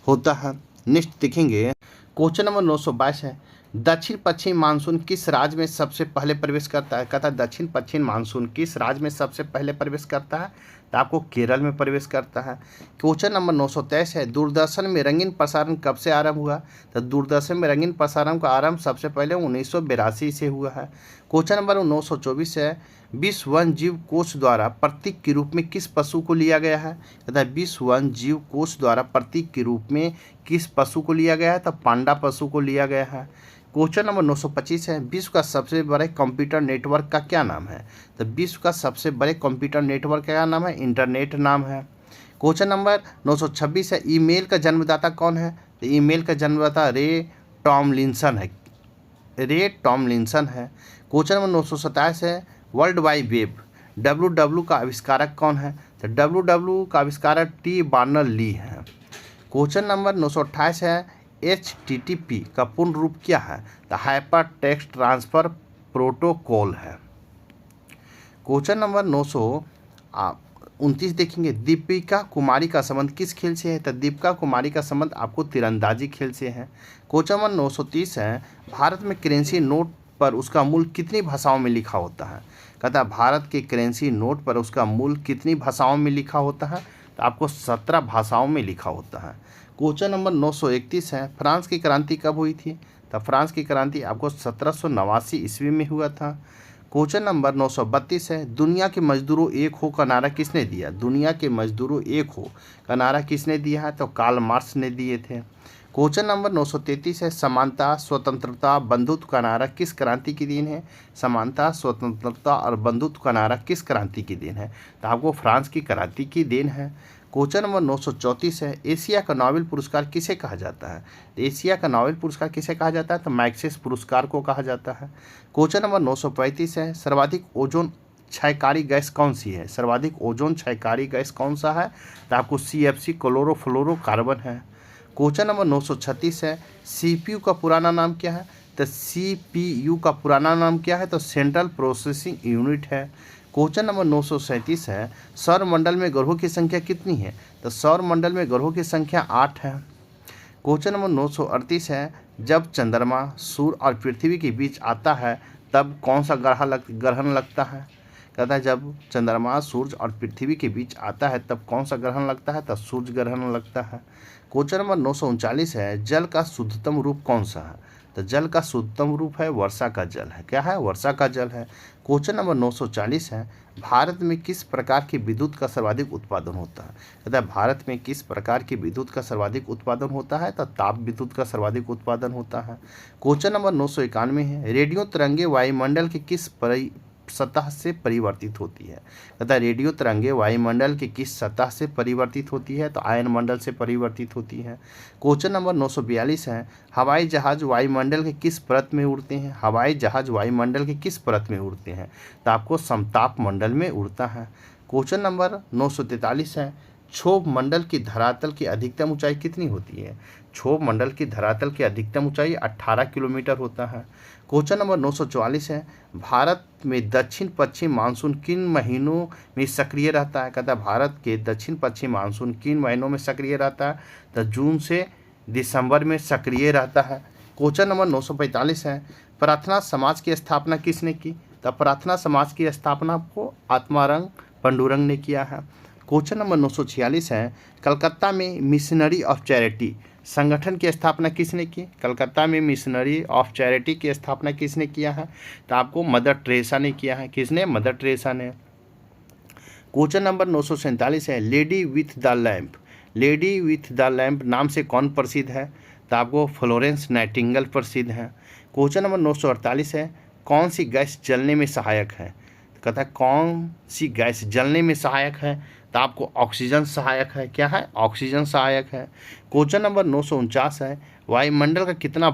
होता है। नेक्स्ट देखेंगे, क्वेश्चन नंबर 922 है, दक्षिण पश्चिम मानसून किस राज्य में सबसे पहले प्रवेश करता है? कहता है दक्षिण पश्चिम मानसून किस राज्य में सबसे पहले प्रवेश करता है? तो आपको केरल में प्रवेश करता है। क्वेश्चन नंबर 923 है, दूरदर्शन में रंगीन प्रसारण कब से आरंभ हुआ? तो दूरदर्शन में रंगीन प्रसारण का आरंभ सबसे पहले 1982 से हुआ है। क्वेश्चन नंबर 924 है, विश्व वन जीव कोष द्वारा प्रतीक के रूप में किस पशु को लिया गया है? कहता है विश्व वन जीव कोष द्वारा प्रतीक के रूप में किस पशु को लिया गया है? तो पांडा पशु को लिया गया है। क्वेश्चन नंबर 925 है, विश्व का सबसे बड़े कंप्यूटर नेटवर्क का क्या नाम है? तो विश्व का सबसे बड़े कंप्यूटर नेटवर्क का क्या नाम है? इंटरनेट नाम है। क्वेश्चन नंबर 926 है, ईमेल का जन्मदाता कौन है? तो ईमेल का जन्मदाता रे टॉमलिंसन है। क्वेश्चन नंबर 927 है, वर्ल्ड वाइड वेब WWW का आविष्कारक कौन है? तो WWW का आविष्कारक T बर्नर-ली है। क्वेश्चन नंबर 928 है, HTTP का पूर्ण रूप क्या है? तो हाइपर टेक्स्ट ट्रांसफ़र प्रोटोकॉल है। क्वेश्चन नंबर 929 देखेंगे, दीपिका कुमारी का संबंध किस खेल से है? तो दीपिका कुमारी का संबंध आपको तीरंदाजी खेल से है। क्वेश्चन नंबर 930 है, भारत में करेंसी नोट पर उसका मूल्य कितनी भाषाओं में लिखा होता है? कहता है भारत के करेंसी नोट पर उसका मूल्य कितनी भाषाओं में लिखा होता है? तो आपको 17 भाषाओं में लिखा होता है। क्वेश्चन नंबर 931 है, फ्रांस की क्रांति कब हुई थी? तो फ्रांस की क्रांति आपको 1789 ईस्वी में हुआ था। क्वेश्चन नंबर 932 है, दुनिया के मजदूरों एक हो का नारा किसने दिया? दुनिया के मजदूरों एक हो का नारा किसने दिया है? तो कार्ल मार्क्स ने दिए थे। क्वेश्चन नंबर 933 है, समानता, स्वतंत्रता, बंधुत्व का नारा किस क्रांति की देन है? समानता, स्वतंत्रता और बंधुत्व का नारा किस क्रांति की देन है? तो आपको फ्रांस की क्रांति की देन है। क्वेश्चन नंबर 934 है, एशिया का नोबेल पुरस्कार किसे कहा जाता है? एशिया का नोबेल पुरस्कार किसे कहा जाता है? तो मैग्सेस पुरस्कार को कहा जाता है। क्वेश्चन नंबर 935 है, सर्वाधिक ओजोन क्षयकारी गैस कौन सी है? सर्वाधिक ओजोन क्षयकारी गैस कौन सा है? तो आपको CFC क्लोरोफ्लोरोकार्बन है। क्वेश्चन नंबर 936 है, CPU का पुराना नाम क्या है? तो CPU का पुराना नाम क्या है? तो सेंट्रल प्रोसेसिंग यूनिट है। क्वेश्चन नंबर 937 है, सौरमंडल में ग्रहों की संख्या कितनी है? तो सौरमंडल में ग्रहों की संख्या 8 है। क्वेश्चन नंबर 938 है, जब चंद्रमा, सूर्य और पृथ्वी के बीच आता है तब कौन सा ग्रहण लगता है? कहता है जब चंद्रमा, सूर्य और पृथ्वी के बीच आता है तब कौन सा ग्रहण लगता है? तो सूर्य ग्रहण लगता है। क्वेश्चन नंबर 939 है, जल का शुद्धतम रूप कौन सा है? तो जल का शुद्धतम रूप है वर्षा का जल है। क्या है? वर्षा का जल है। क्वेश्चन नंबर 940 है, भारत में किस प्रकार की विद्युत का सर्वाधिक उत्पादन होता है? कहता है भारत में किस प्रकार की विद्युत का सर्वाधिक उत्पादन होता है? तो ताप विद्युत का सर्वाधिक उत्पादन होता है। क्वेश्चन नंबर 991 है, रेडियो तरंगे वायुमंडल के किस सतह से परिवर्तित होती है? कहता है रेडियो तरंगे वायुमंडल के किस सतह से परिवर्तित होती है? तो आयन मंडल से परिवर्तित होती है। क्वेश्चन नंबर 942 है, हवाई जहाज वायुमंडल के किस परत में उड़ते हैं? हवाई जहाज वायुमंडल के किस परत में उड़ते हैं? तो आपको समताप मंडल में उड़ता है। क्वेश्चन नंबर 943 है, क्षोभ मंडल की धरातल की अधिकतम ऊंचाई कितनी होती है? क्षोभ मंडल की धरातल की अधिकतम ऊंचाई 18 किलोमीटर होता है। क्वेश्चन नंबर 944 है, भारत में दक्षिण पश्चिम मानसून किन महीनों में सक्रिय रहता है? कहता है भारत के दक्षिण पश्चिम मानसून किन महीनों में सक्रिय रहता है? तो जून से दिसंबर में सक्रिय रहता है। क्वेश्चन नंबर 945 है, प्रार्थना समाज की स्थापना किसने की? तो प्रार्थना समाज की स्थापना को आत्मारंग पंडुरंग ने किया है। क्वेश्चन नंबर 946 है, कलकत्ता में मिशनरी ऑफ चैरिटी संगठन की स्थापना किसने की? कलकत्ता में मिशनरी ऑफ चैरिटी की स्थापना किसने किया है? तो आपको मदर टेरेसा ने किया है। किसने? मदर टेरेसा ने। क्वेश्चन नंबर 947 है, lady with the lamp, lady with the lamp नाम से कौन प्रसिद्ध है? तो आपको फ्लोरेंस नाइटिंगेल प्रसिद्ध है। क्वेश्चन नंबर 948 है, कौन सी गैस जलने में सहायक है? तो कहता है कौन सी गैस जलने में सहायक है? तो आपको ऑक्सीजन सहायक है। क्या है? ऑक्सीजन सहायक है। क्वेश्चन नंबर 949 है, वायुमंडल का कितना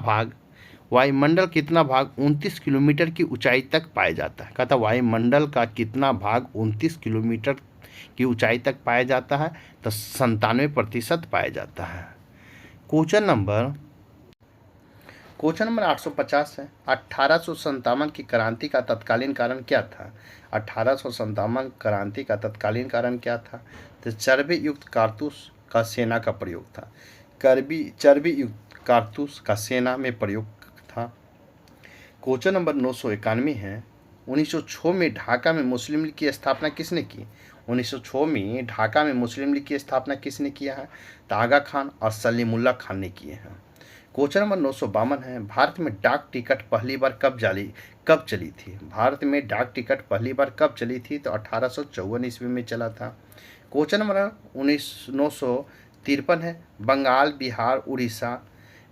भाग 29 किलोमीटर की ऊंचाई तक पाया जाता है? कहता वायुमंडल का कितना भाग 29 किलोमीटर की ऊंचाई तक पाया जाता है? तो 97% पाया जाता है। क्वेश्चन नंबर 850 है, 1857 की क्रांति का तत्कालीन कारण क्या था? 1857 क्रांति का तत्कालीन कारण क्या था? तो चर्बी युक्त कारतूस का सेना का प्रयोग था। चर्बी युक्त कारतूस का सेना में प्रयोग था। क्वेश्चन नंबर 991 है, 1906 में ढाका में मुस्लिम लीग की स्थापना किसने की? 1906 में ढाका में मुस्लिम लीग की स्थापना किसने किया है? तो आगा खान और सलीमुल्लाह खान ने किए हैं। क्वेश्चन नंबर 952 है, भारत में डाक टिकट पहली बार कब चली थी? भारत में डाक टिकट पहली बार कब चली थी? तो 1854 ईस्वी में चला था। क्वेश्चन नंबर 953 है, बंगाल बिहार उड़ीसा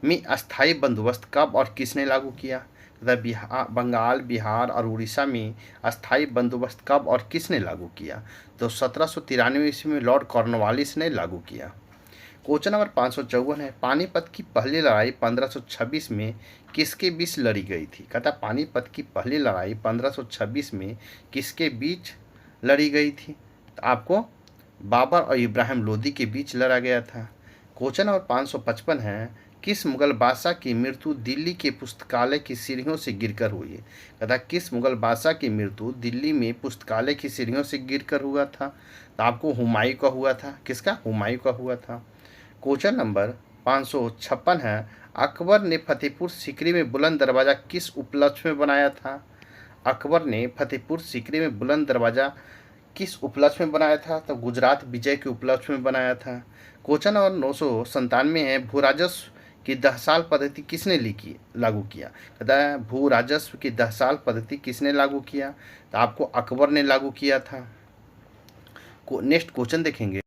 में अस्थायी बंदोबस्त कब और किसने लागू किया? बंगाल बिहार और उड़ीसा में अस्थायी बंदोबस्त कब और किसने लागू किया? तो 1793 ईस्वी में लॉर्ड कॉर्नवालिस ने लागू किया। क्वेश्चन नंबर 554 है, पानीपत की पहली लड़ाई 1526 में किसके बीच लड़ी गई थी? कहता पानीपत की पहली लड़ाई 1526 में किसके बीच लड़ी गई थी? तो आपको बाबर और इब्राहिम लोदी के बीच लड़ा गया था। क्वेश्चन नंबर 555 है, किस मुगल बादशाह की मृत्यु दिल्ली के पुस्तकालय की सीढ़ियों से गिरकर हुई है? कहता किस मुगल बादशाह की मृत्यु दिल्ली में पुस्तकालय की सीढ़ियों से गिरकर हुआ था? तो आपको हुमायूं का हुआ था। किसका? हुमायूं का हुआ था। क्वेश्चन नंबर 556 है, अकबर ने फतेहपुर सीकरी में बुलंद दरवाज़ा किस उपलक्ष्य में बनाया था? अकबर ने फतेहपुर सीकरी में बुलंद दरवाज़ा किस उपलक्ष्य में बनाया था? तो गुजरात विजय के उपलक्ष्य में बनाया था। क्वेश्चन नंबर 997 है, भू राजस्व की 10 साल पद्धति किसने लागू किया? कहता है भू राजस्व की 10 साल पद्धति किसने लागू किया? तो आपको अकबर ने लागू किया था। नेक्स्ट क्वेश्चन देखेंगे।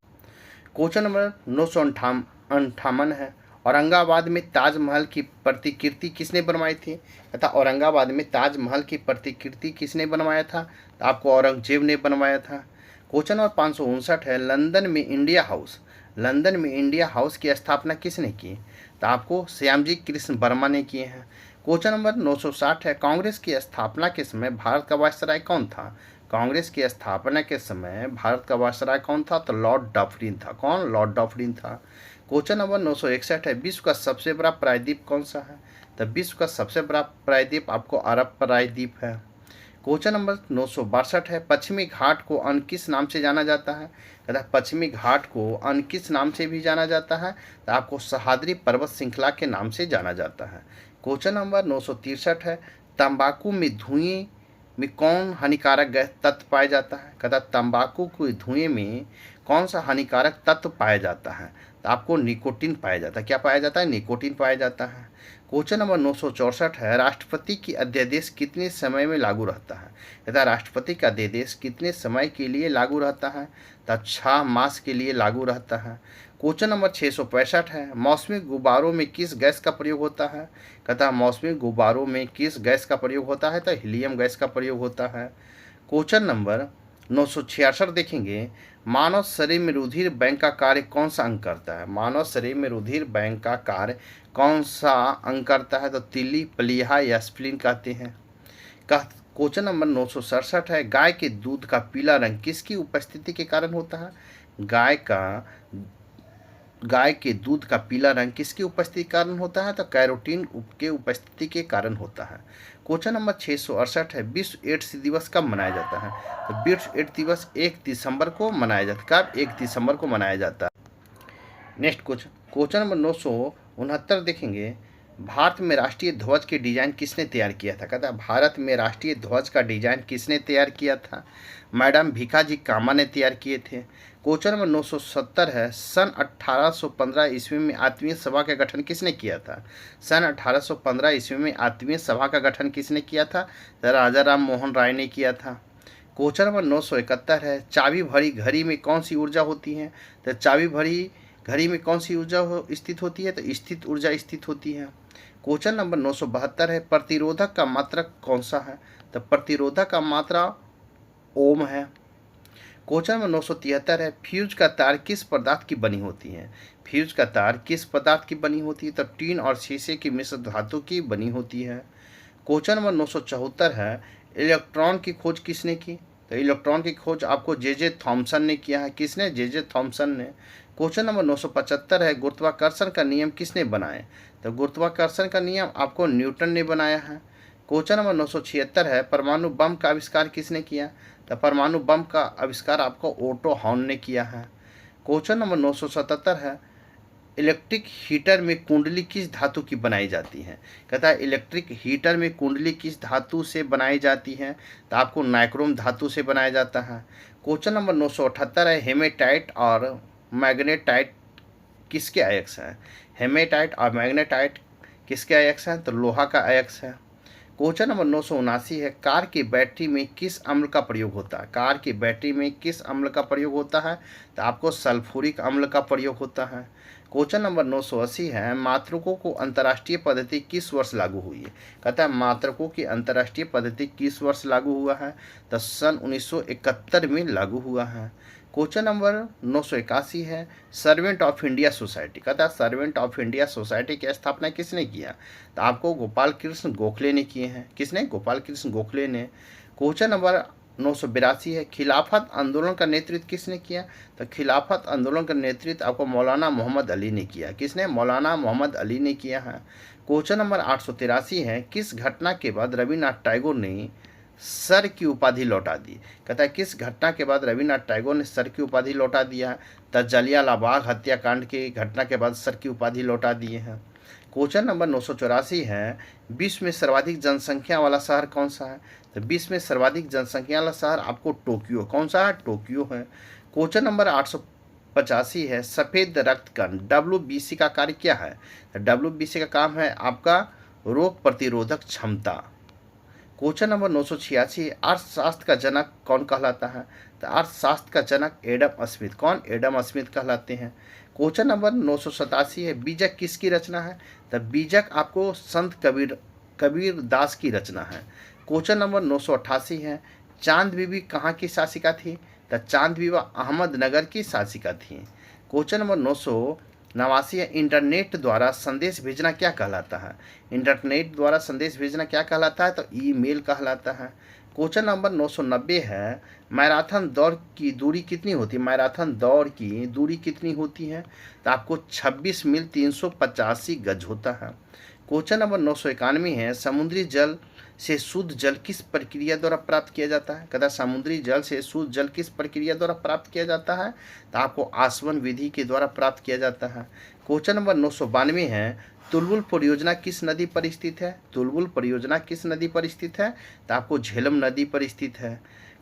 क्वेश्चन नंबर 958 है, औरंगाबाद में ताजमहल की प्रतिकृति किसने बनवाई थी? तथा औरंगाबाद में ताजमहल की प्रतिकृति किसने बनवाया था? तो आपको औरंगजेब ने बनवाया था। क्वेश्चन नंबर 559 है, लंदन में इंडिया हाउस की स्थापना किसने की? तो आपको श्यामजी कृष्ण वर्मा ने किए हैं। क्वेश्चन नंबर 960 है, कांग्रेस की स्थापना के समय भारत का वायसराय कौन था? कांग्रेस की स्थापना के समय भारत का वायसराय कौन था? तो लॉर्ड डफरिन था। कौन? लॉर्ड डफरिन था। क्वेश्चन नंबर 961 है, विश्व का सबसे बड़ा प्रायद्वीप कौन सा है? तो विश्व का सबसे बड़ा प्रायद्वीप आपको अरब प्रायद्वीप है। क्वेश्चन नंबर 962 है, पश्चिमी घाट को अन्य किस नाम से जाना जाता है? कहता है पश्चिमी घाट को अन्य किस नाम से भी जाना जाता है? तो आपको सह्याद्री पर्वत श्रृंखला के नाम से जाना जाता है। क्वेश्चन नंबर 963 है, तंबाकू में धुएं में कौन हानिकारक गैस तत्व पाया जाता है? कहता तंबाकू के धुएं में कौन सा हानिकारक तत्व पाया जाता है? तो आपको निकोटीन पाया जाता है। क्या पाया जाता है? निकोटीन पाया जाता है। क्वेश्चन नंबर 964 है, राष्ट्रपति की अध्यादेश कितने समय में लागू रहता है? कहता है राष्ट्रपति का अध्यादेश कितने समय के लिए लागू रहता है? तो 6 मास के लिए लागू रहता है। क्वेश्चन नंबर 665 है, मौसमी गुब्बारों में किस गैस का प्रयोग होता है? कहता है मौसमी गुब्बारों में किस गैस का प्रयोग होता है? तो हीलियम गैस का प्रयोग होता है। क्वेश्चन नंबर 966 देखेंगे, मानव शरीर में रुधिर बैंक का कार्य कौन सा अंग करता है? मानव शरीर में रुधिर बैंक का कार्य कौन सा अंग करता है? तो तिल्ली, प्लीहा या स्प्लीन कहते हैं। क्वेश्चन नंबर 967 है, गाय के दूध का पीला रंग किसकी उपस्थिति के कारण होता है? गाय के दूध का पीला रंग किसकी उपस्थिति के कारण होता है? तो कैरोटीन के उपस्थिति के कारण होता है। क्वेश्चन नंबर 668 है, विश्व एड्स दिवस कब मनाया जाता है? तो विश्व एड्स दिवस 1 दिसंबर को मनाया जाता है। कब? 1 दिसंबर को मनाया जाता है। नेक्स्ट क्वेश्चन नंबर 969 देखेंगे, भारत में राष्ट्रीय ध्वज के डिजाइन किसने तैयार किया था? कहता है भारत में राष्ट्रीय ध्वज का डिजाइन किसने तैयार किया था? मैडम भीखाजी कामा ने तैयार किए थे। क्वेश्चन नंबर 970 है, सन 1815 ईस्वी में आत्मीय सभा का गठन किसने किया था? सन 1815 ईस्वी में आत्मीय सभा का गठन किसने किया था? तो राजा राम मोहन राय ने किया था। क्वेश्चन नंबर 971 है, चाबी भरी घड़ी में कौन सी ऊर्जा होती है? तो चाबी भरी घड़ी में कौन सी ऊर्जा स्थित होती है? तो स्थित ऊर्जा स्थित होती है। क्वेश्चन नंबर 972 है, प्रतिरोधक का मात्रक कौन सा है? तो प्रतिरोधक का मात्रा ओम है। क्वेश्चन नंबर 973 है, फ्यूज का तार किस पदार्थ की बनी होती है? फ्यूज का तार किस पदार्थ की बनी होती है? तो टीन और शीशे की मिश्र धातु की बनी होती है। क्वेश्चन नंबर 974 है, इलेक्ट्रॉन की खोज किसने की? तो इलेक्ट्रॉन की खोज आपको जे थॉमसन ने किया है। किसने? जे थॉमसन ने। क्वेश्चन नंबर 975 है, गुरुत्वाकर्षण का नियम किसने बनाया? तो गुरुत्वाकर्षण का नियम आपको न्यूटन ने बनाया है। क्वेश्चन नंबर 976 है, परमाणु बम का आविष्कार किसने किया? तो परमाणु बम का आविष्कार आपको ओटो हॉर्न ने किया है। क्वेश्चन नंबर 977 है, इलेक्ट्रिक हीटर में कुंडली किस धातु की बनाई जाती है? कहता है इलेक्ट्रिक हीटर में कुंडली किस धातु से बनाई जाती है? तो आपको नाइक्रोम धातु से बनाया जाता है। क्वेश्चन नंबर 978 है, हेमेटाइट और मैग्नेटाइट किसके अयस्क हैं? हेमेटाइट और मैग्नेटाइट किसके अयस्क हैं? तो लोहा का अयस्क है। क्वेश्चन नंबर 979 है, कार की बैटरी में किस अम्ल का प्रयोग होता है? कार की बैटरी में किस अम्ल का प्रयोग होता है? तो आपको सल्फ्यूरिक अम्ल का प्रयोग होता है। क्वेश्चन नंबर 980 है, मात्रकों को अंतर्राष्ट्रीय पद्धति किस वर्ष लागू हुई है? कहता है मात्रकों की अंतर्राष्ट्रीय पद्धति किस वर्ष लागू हुआ है? तो सन 1971 में लागू हुआ है। क्वेश्चन नंबर 981 है, सर्वेंट ऑफ इंडिया सोसाइटी। कहता है सर्वेंट ऑफ इंडिया सोसाइटी की स्थापना किसने किया? तो आपको गोपाल कृष्ण गोखले ने किए हैं। किसने? गोपाल कृष्ण गोखले ने। क्वेश्चन नंबर 982 है, खिलाफत आंदोलन का नेतृत्व किसने किया? तो खिलाफत आंदोलन का नेतृत्व आपको मौलाना मोहम्मद अली ने किया। किसने? मौलाना मोहम्मद अली ने किया है। क्वेश्चन नंबर 883 है, किस घटना के बाद रविन्द्रनाथ टैगोर ने सर की उपाधि लौटा दी? कहता है किस घटना के बाद रविन्द्रनाथ टैगोर ने सर की उपाधि लौटा दिया है? तो जलियांवाला बाग हत्याकांड की घटना के बाद सर की उपाधि लौटा दिए हैं। क्वेश्चन नंबर 984 है, विश्व में सर्वाधिक जनसंख्या वाला शहर कौन सा है? तो विश्व में सर्वाधिक जनसंख्या वाला शहर आपको टोक्यो। कौन सा है? टोक्यो है। क्वेश्चन नंबर 885 है, सफ़ेद रक्त कण WBC का कार्य क्या है? तो WBC का काम है आपका रोग प्रतिरोधक क्षमता। क्वेश्चन नंबर 986, अर्थशास्त्र का जनक कौन कहलाता है? तो अर्थशास्त्र का जनक एडम स्मिथ। कौन? एडम स्मिथ कहलाते हैं। क्वेश्चन नंबर 987 है, बीजक किसकी रचना है? तो बीजक आपको संत कबीर दास की रचना है। क्वेश्चन नंबर 988 है, चांद बीबी कहाँ की शासिका थी? तो चांद बीबी अहमदनगर की शासिका थी। क्वेश्चन नंबर 989 है, इंटरनेट द्वारा संदेश भेजना क्या कहलाता है? इंटरनेट द्वारा संदेश भेजना क्या कहलाता है? तो ईमेल कहलाता है। क्वेश्चन नंबर 990 है, मैराथन दौड़ की दूरी कितनी होती है? मैराथन दौड़ की दूरी कितनी होती है? तो आपको 26 मील 385 गज होता है। क्वेश्चन नंबर 991 है, समुद्री जल से शुद्ध जल किस प्रक्रिया द्वारा प्राप्त किया जाता है? कहता है समुद्री जल से शुद्ध जल किस प्रक्रिया द्वारा प्राप्त किया जाता है? तो आपको आसवन विधि के द्वारा प्राप्त किया जाता है। क्वेश्चन नंबर 992 है, तुलबुल परियोजना किस नदी पर स्थित है? तुलबुल परियोजना किस नदी पर स्थित है? तो आपको झेलम नदी पर स्थित है।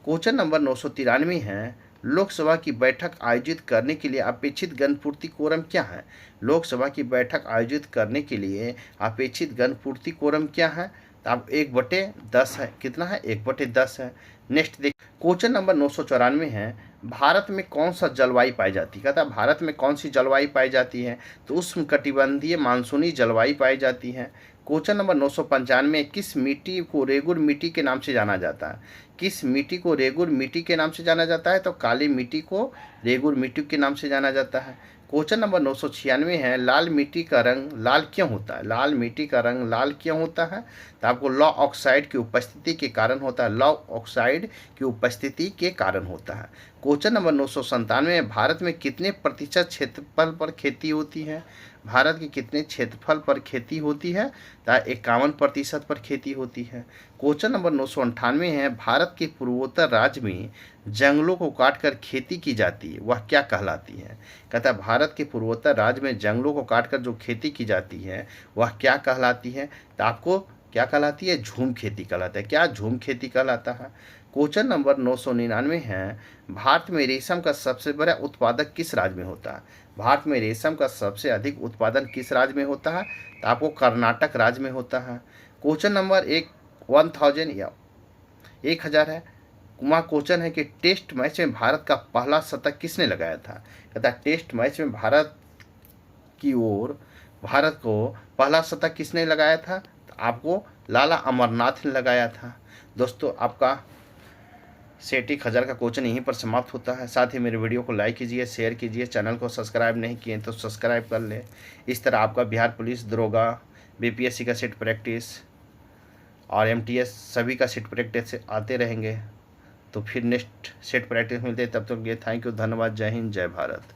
क्वेश्चन नंबर 993 है, लोकसभा की बैठक आयोजित करने के लिए अपेक्षित गणपूर्ति कोरम क्या है? लोकसभा की बैठक आयोजित करने के लिए अपेक्षित गणपूर्ति कोरम क्या है? तो आप 1/10 है। कितना है? 1/10 है। नेक्स्ट देख, क्वेश्चन नंबर 994 है, भारत में कौन सा जलवायु पाई जाती है? कहता है भारत में कौन सी जलवायु पाई जाती है? तो उष्णकटिबंधीय मानसूनी जलवायु पाई जाती है। क्वेश्चन नंबर 995, किस मिट्टी को रेगुर मिट्टी के नाम से जाना जाता है? किस मिट्टी को रेगुर मिट्टी के नाम से जाना जाता है? तो काली मिट्टी को रेगुर मिट्टी के नाम से जाना जाता है। क्वेश्चन नंबर 996 है, लाल मिट्टी का रंग लाल क्यों होता है? लाल मिट्टी का रंग लाल क्यों होता है? तो आपको लॉ ऑक्साइड की उपस्थिति के कारण होता है। लॉ ऑक्साइड की उपस्थिति के कारण होता है। क्वेश्चन नंबर 997, भारत में कितने प्रतिशत क्षेत्रफल पर खेती होती है? भारत के कितने क्षेत्रफल पर खेती होती है? तो 51% पर खेती होती है। क्वेश्चन नंबर 998 है, भारत के पूर्वोत्तर राज्य में जंगलों को काटकर खेती की जाती है, वह क्या कहलाती है? कहता है भारत के पूर्वोत्तर राज्य में जंगलों को काटकर जो खेती की जाती है वह क्या कहलाती है? तो आपको क्या कहलाती है? झूम खेती कहलाता है। क्या? झूम खेती कहलाता है। क्वेश्चन नंबर 999 है, भारत में रेशम का सबसे बड़ा उत्पादक किस राज्य में होता है? भारत में रेशम का सबसे अधिक उत्पादन किस राज्य में होता है? तो आपको कर्नाटक राज्य में होता है। क्वेश्चन नंबर 1000 या 1000 है। वहाँ क्वेश्चन है कि टेस्ट मैच में भारत का पहला शतक किसने लगाया था? कहता है टेस्ट मैच में भारत की ओर भारत को पहला शतक किसने लगाया था? तो आपको लाला अमरनाथ ने लगाया था। दोस्तों, आपका सेट 1000 का क्वेश्चन यहीं पर समाप्त होता है। साथ ही मेरे वीडियो को लाइक कीजिए, शेयर कीजिए, चैनल को सब्सक्राइब नहीं किए तो सब्सक्राइब कर लें। इस तरह आपका बिहार पुलिस, दरोगा, बीपीएससी का सेट प्रैक्टिस और एमटीएस सभी का सेट प्रैक्टिस आते रहेंगे। तो फिर नेक्स्ट सेट प्रैक्टिस मिलते हैं, तब तक ये थैंक यू, धन्यवाद, जय हिंद, जय भारत।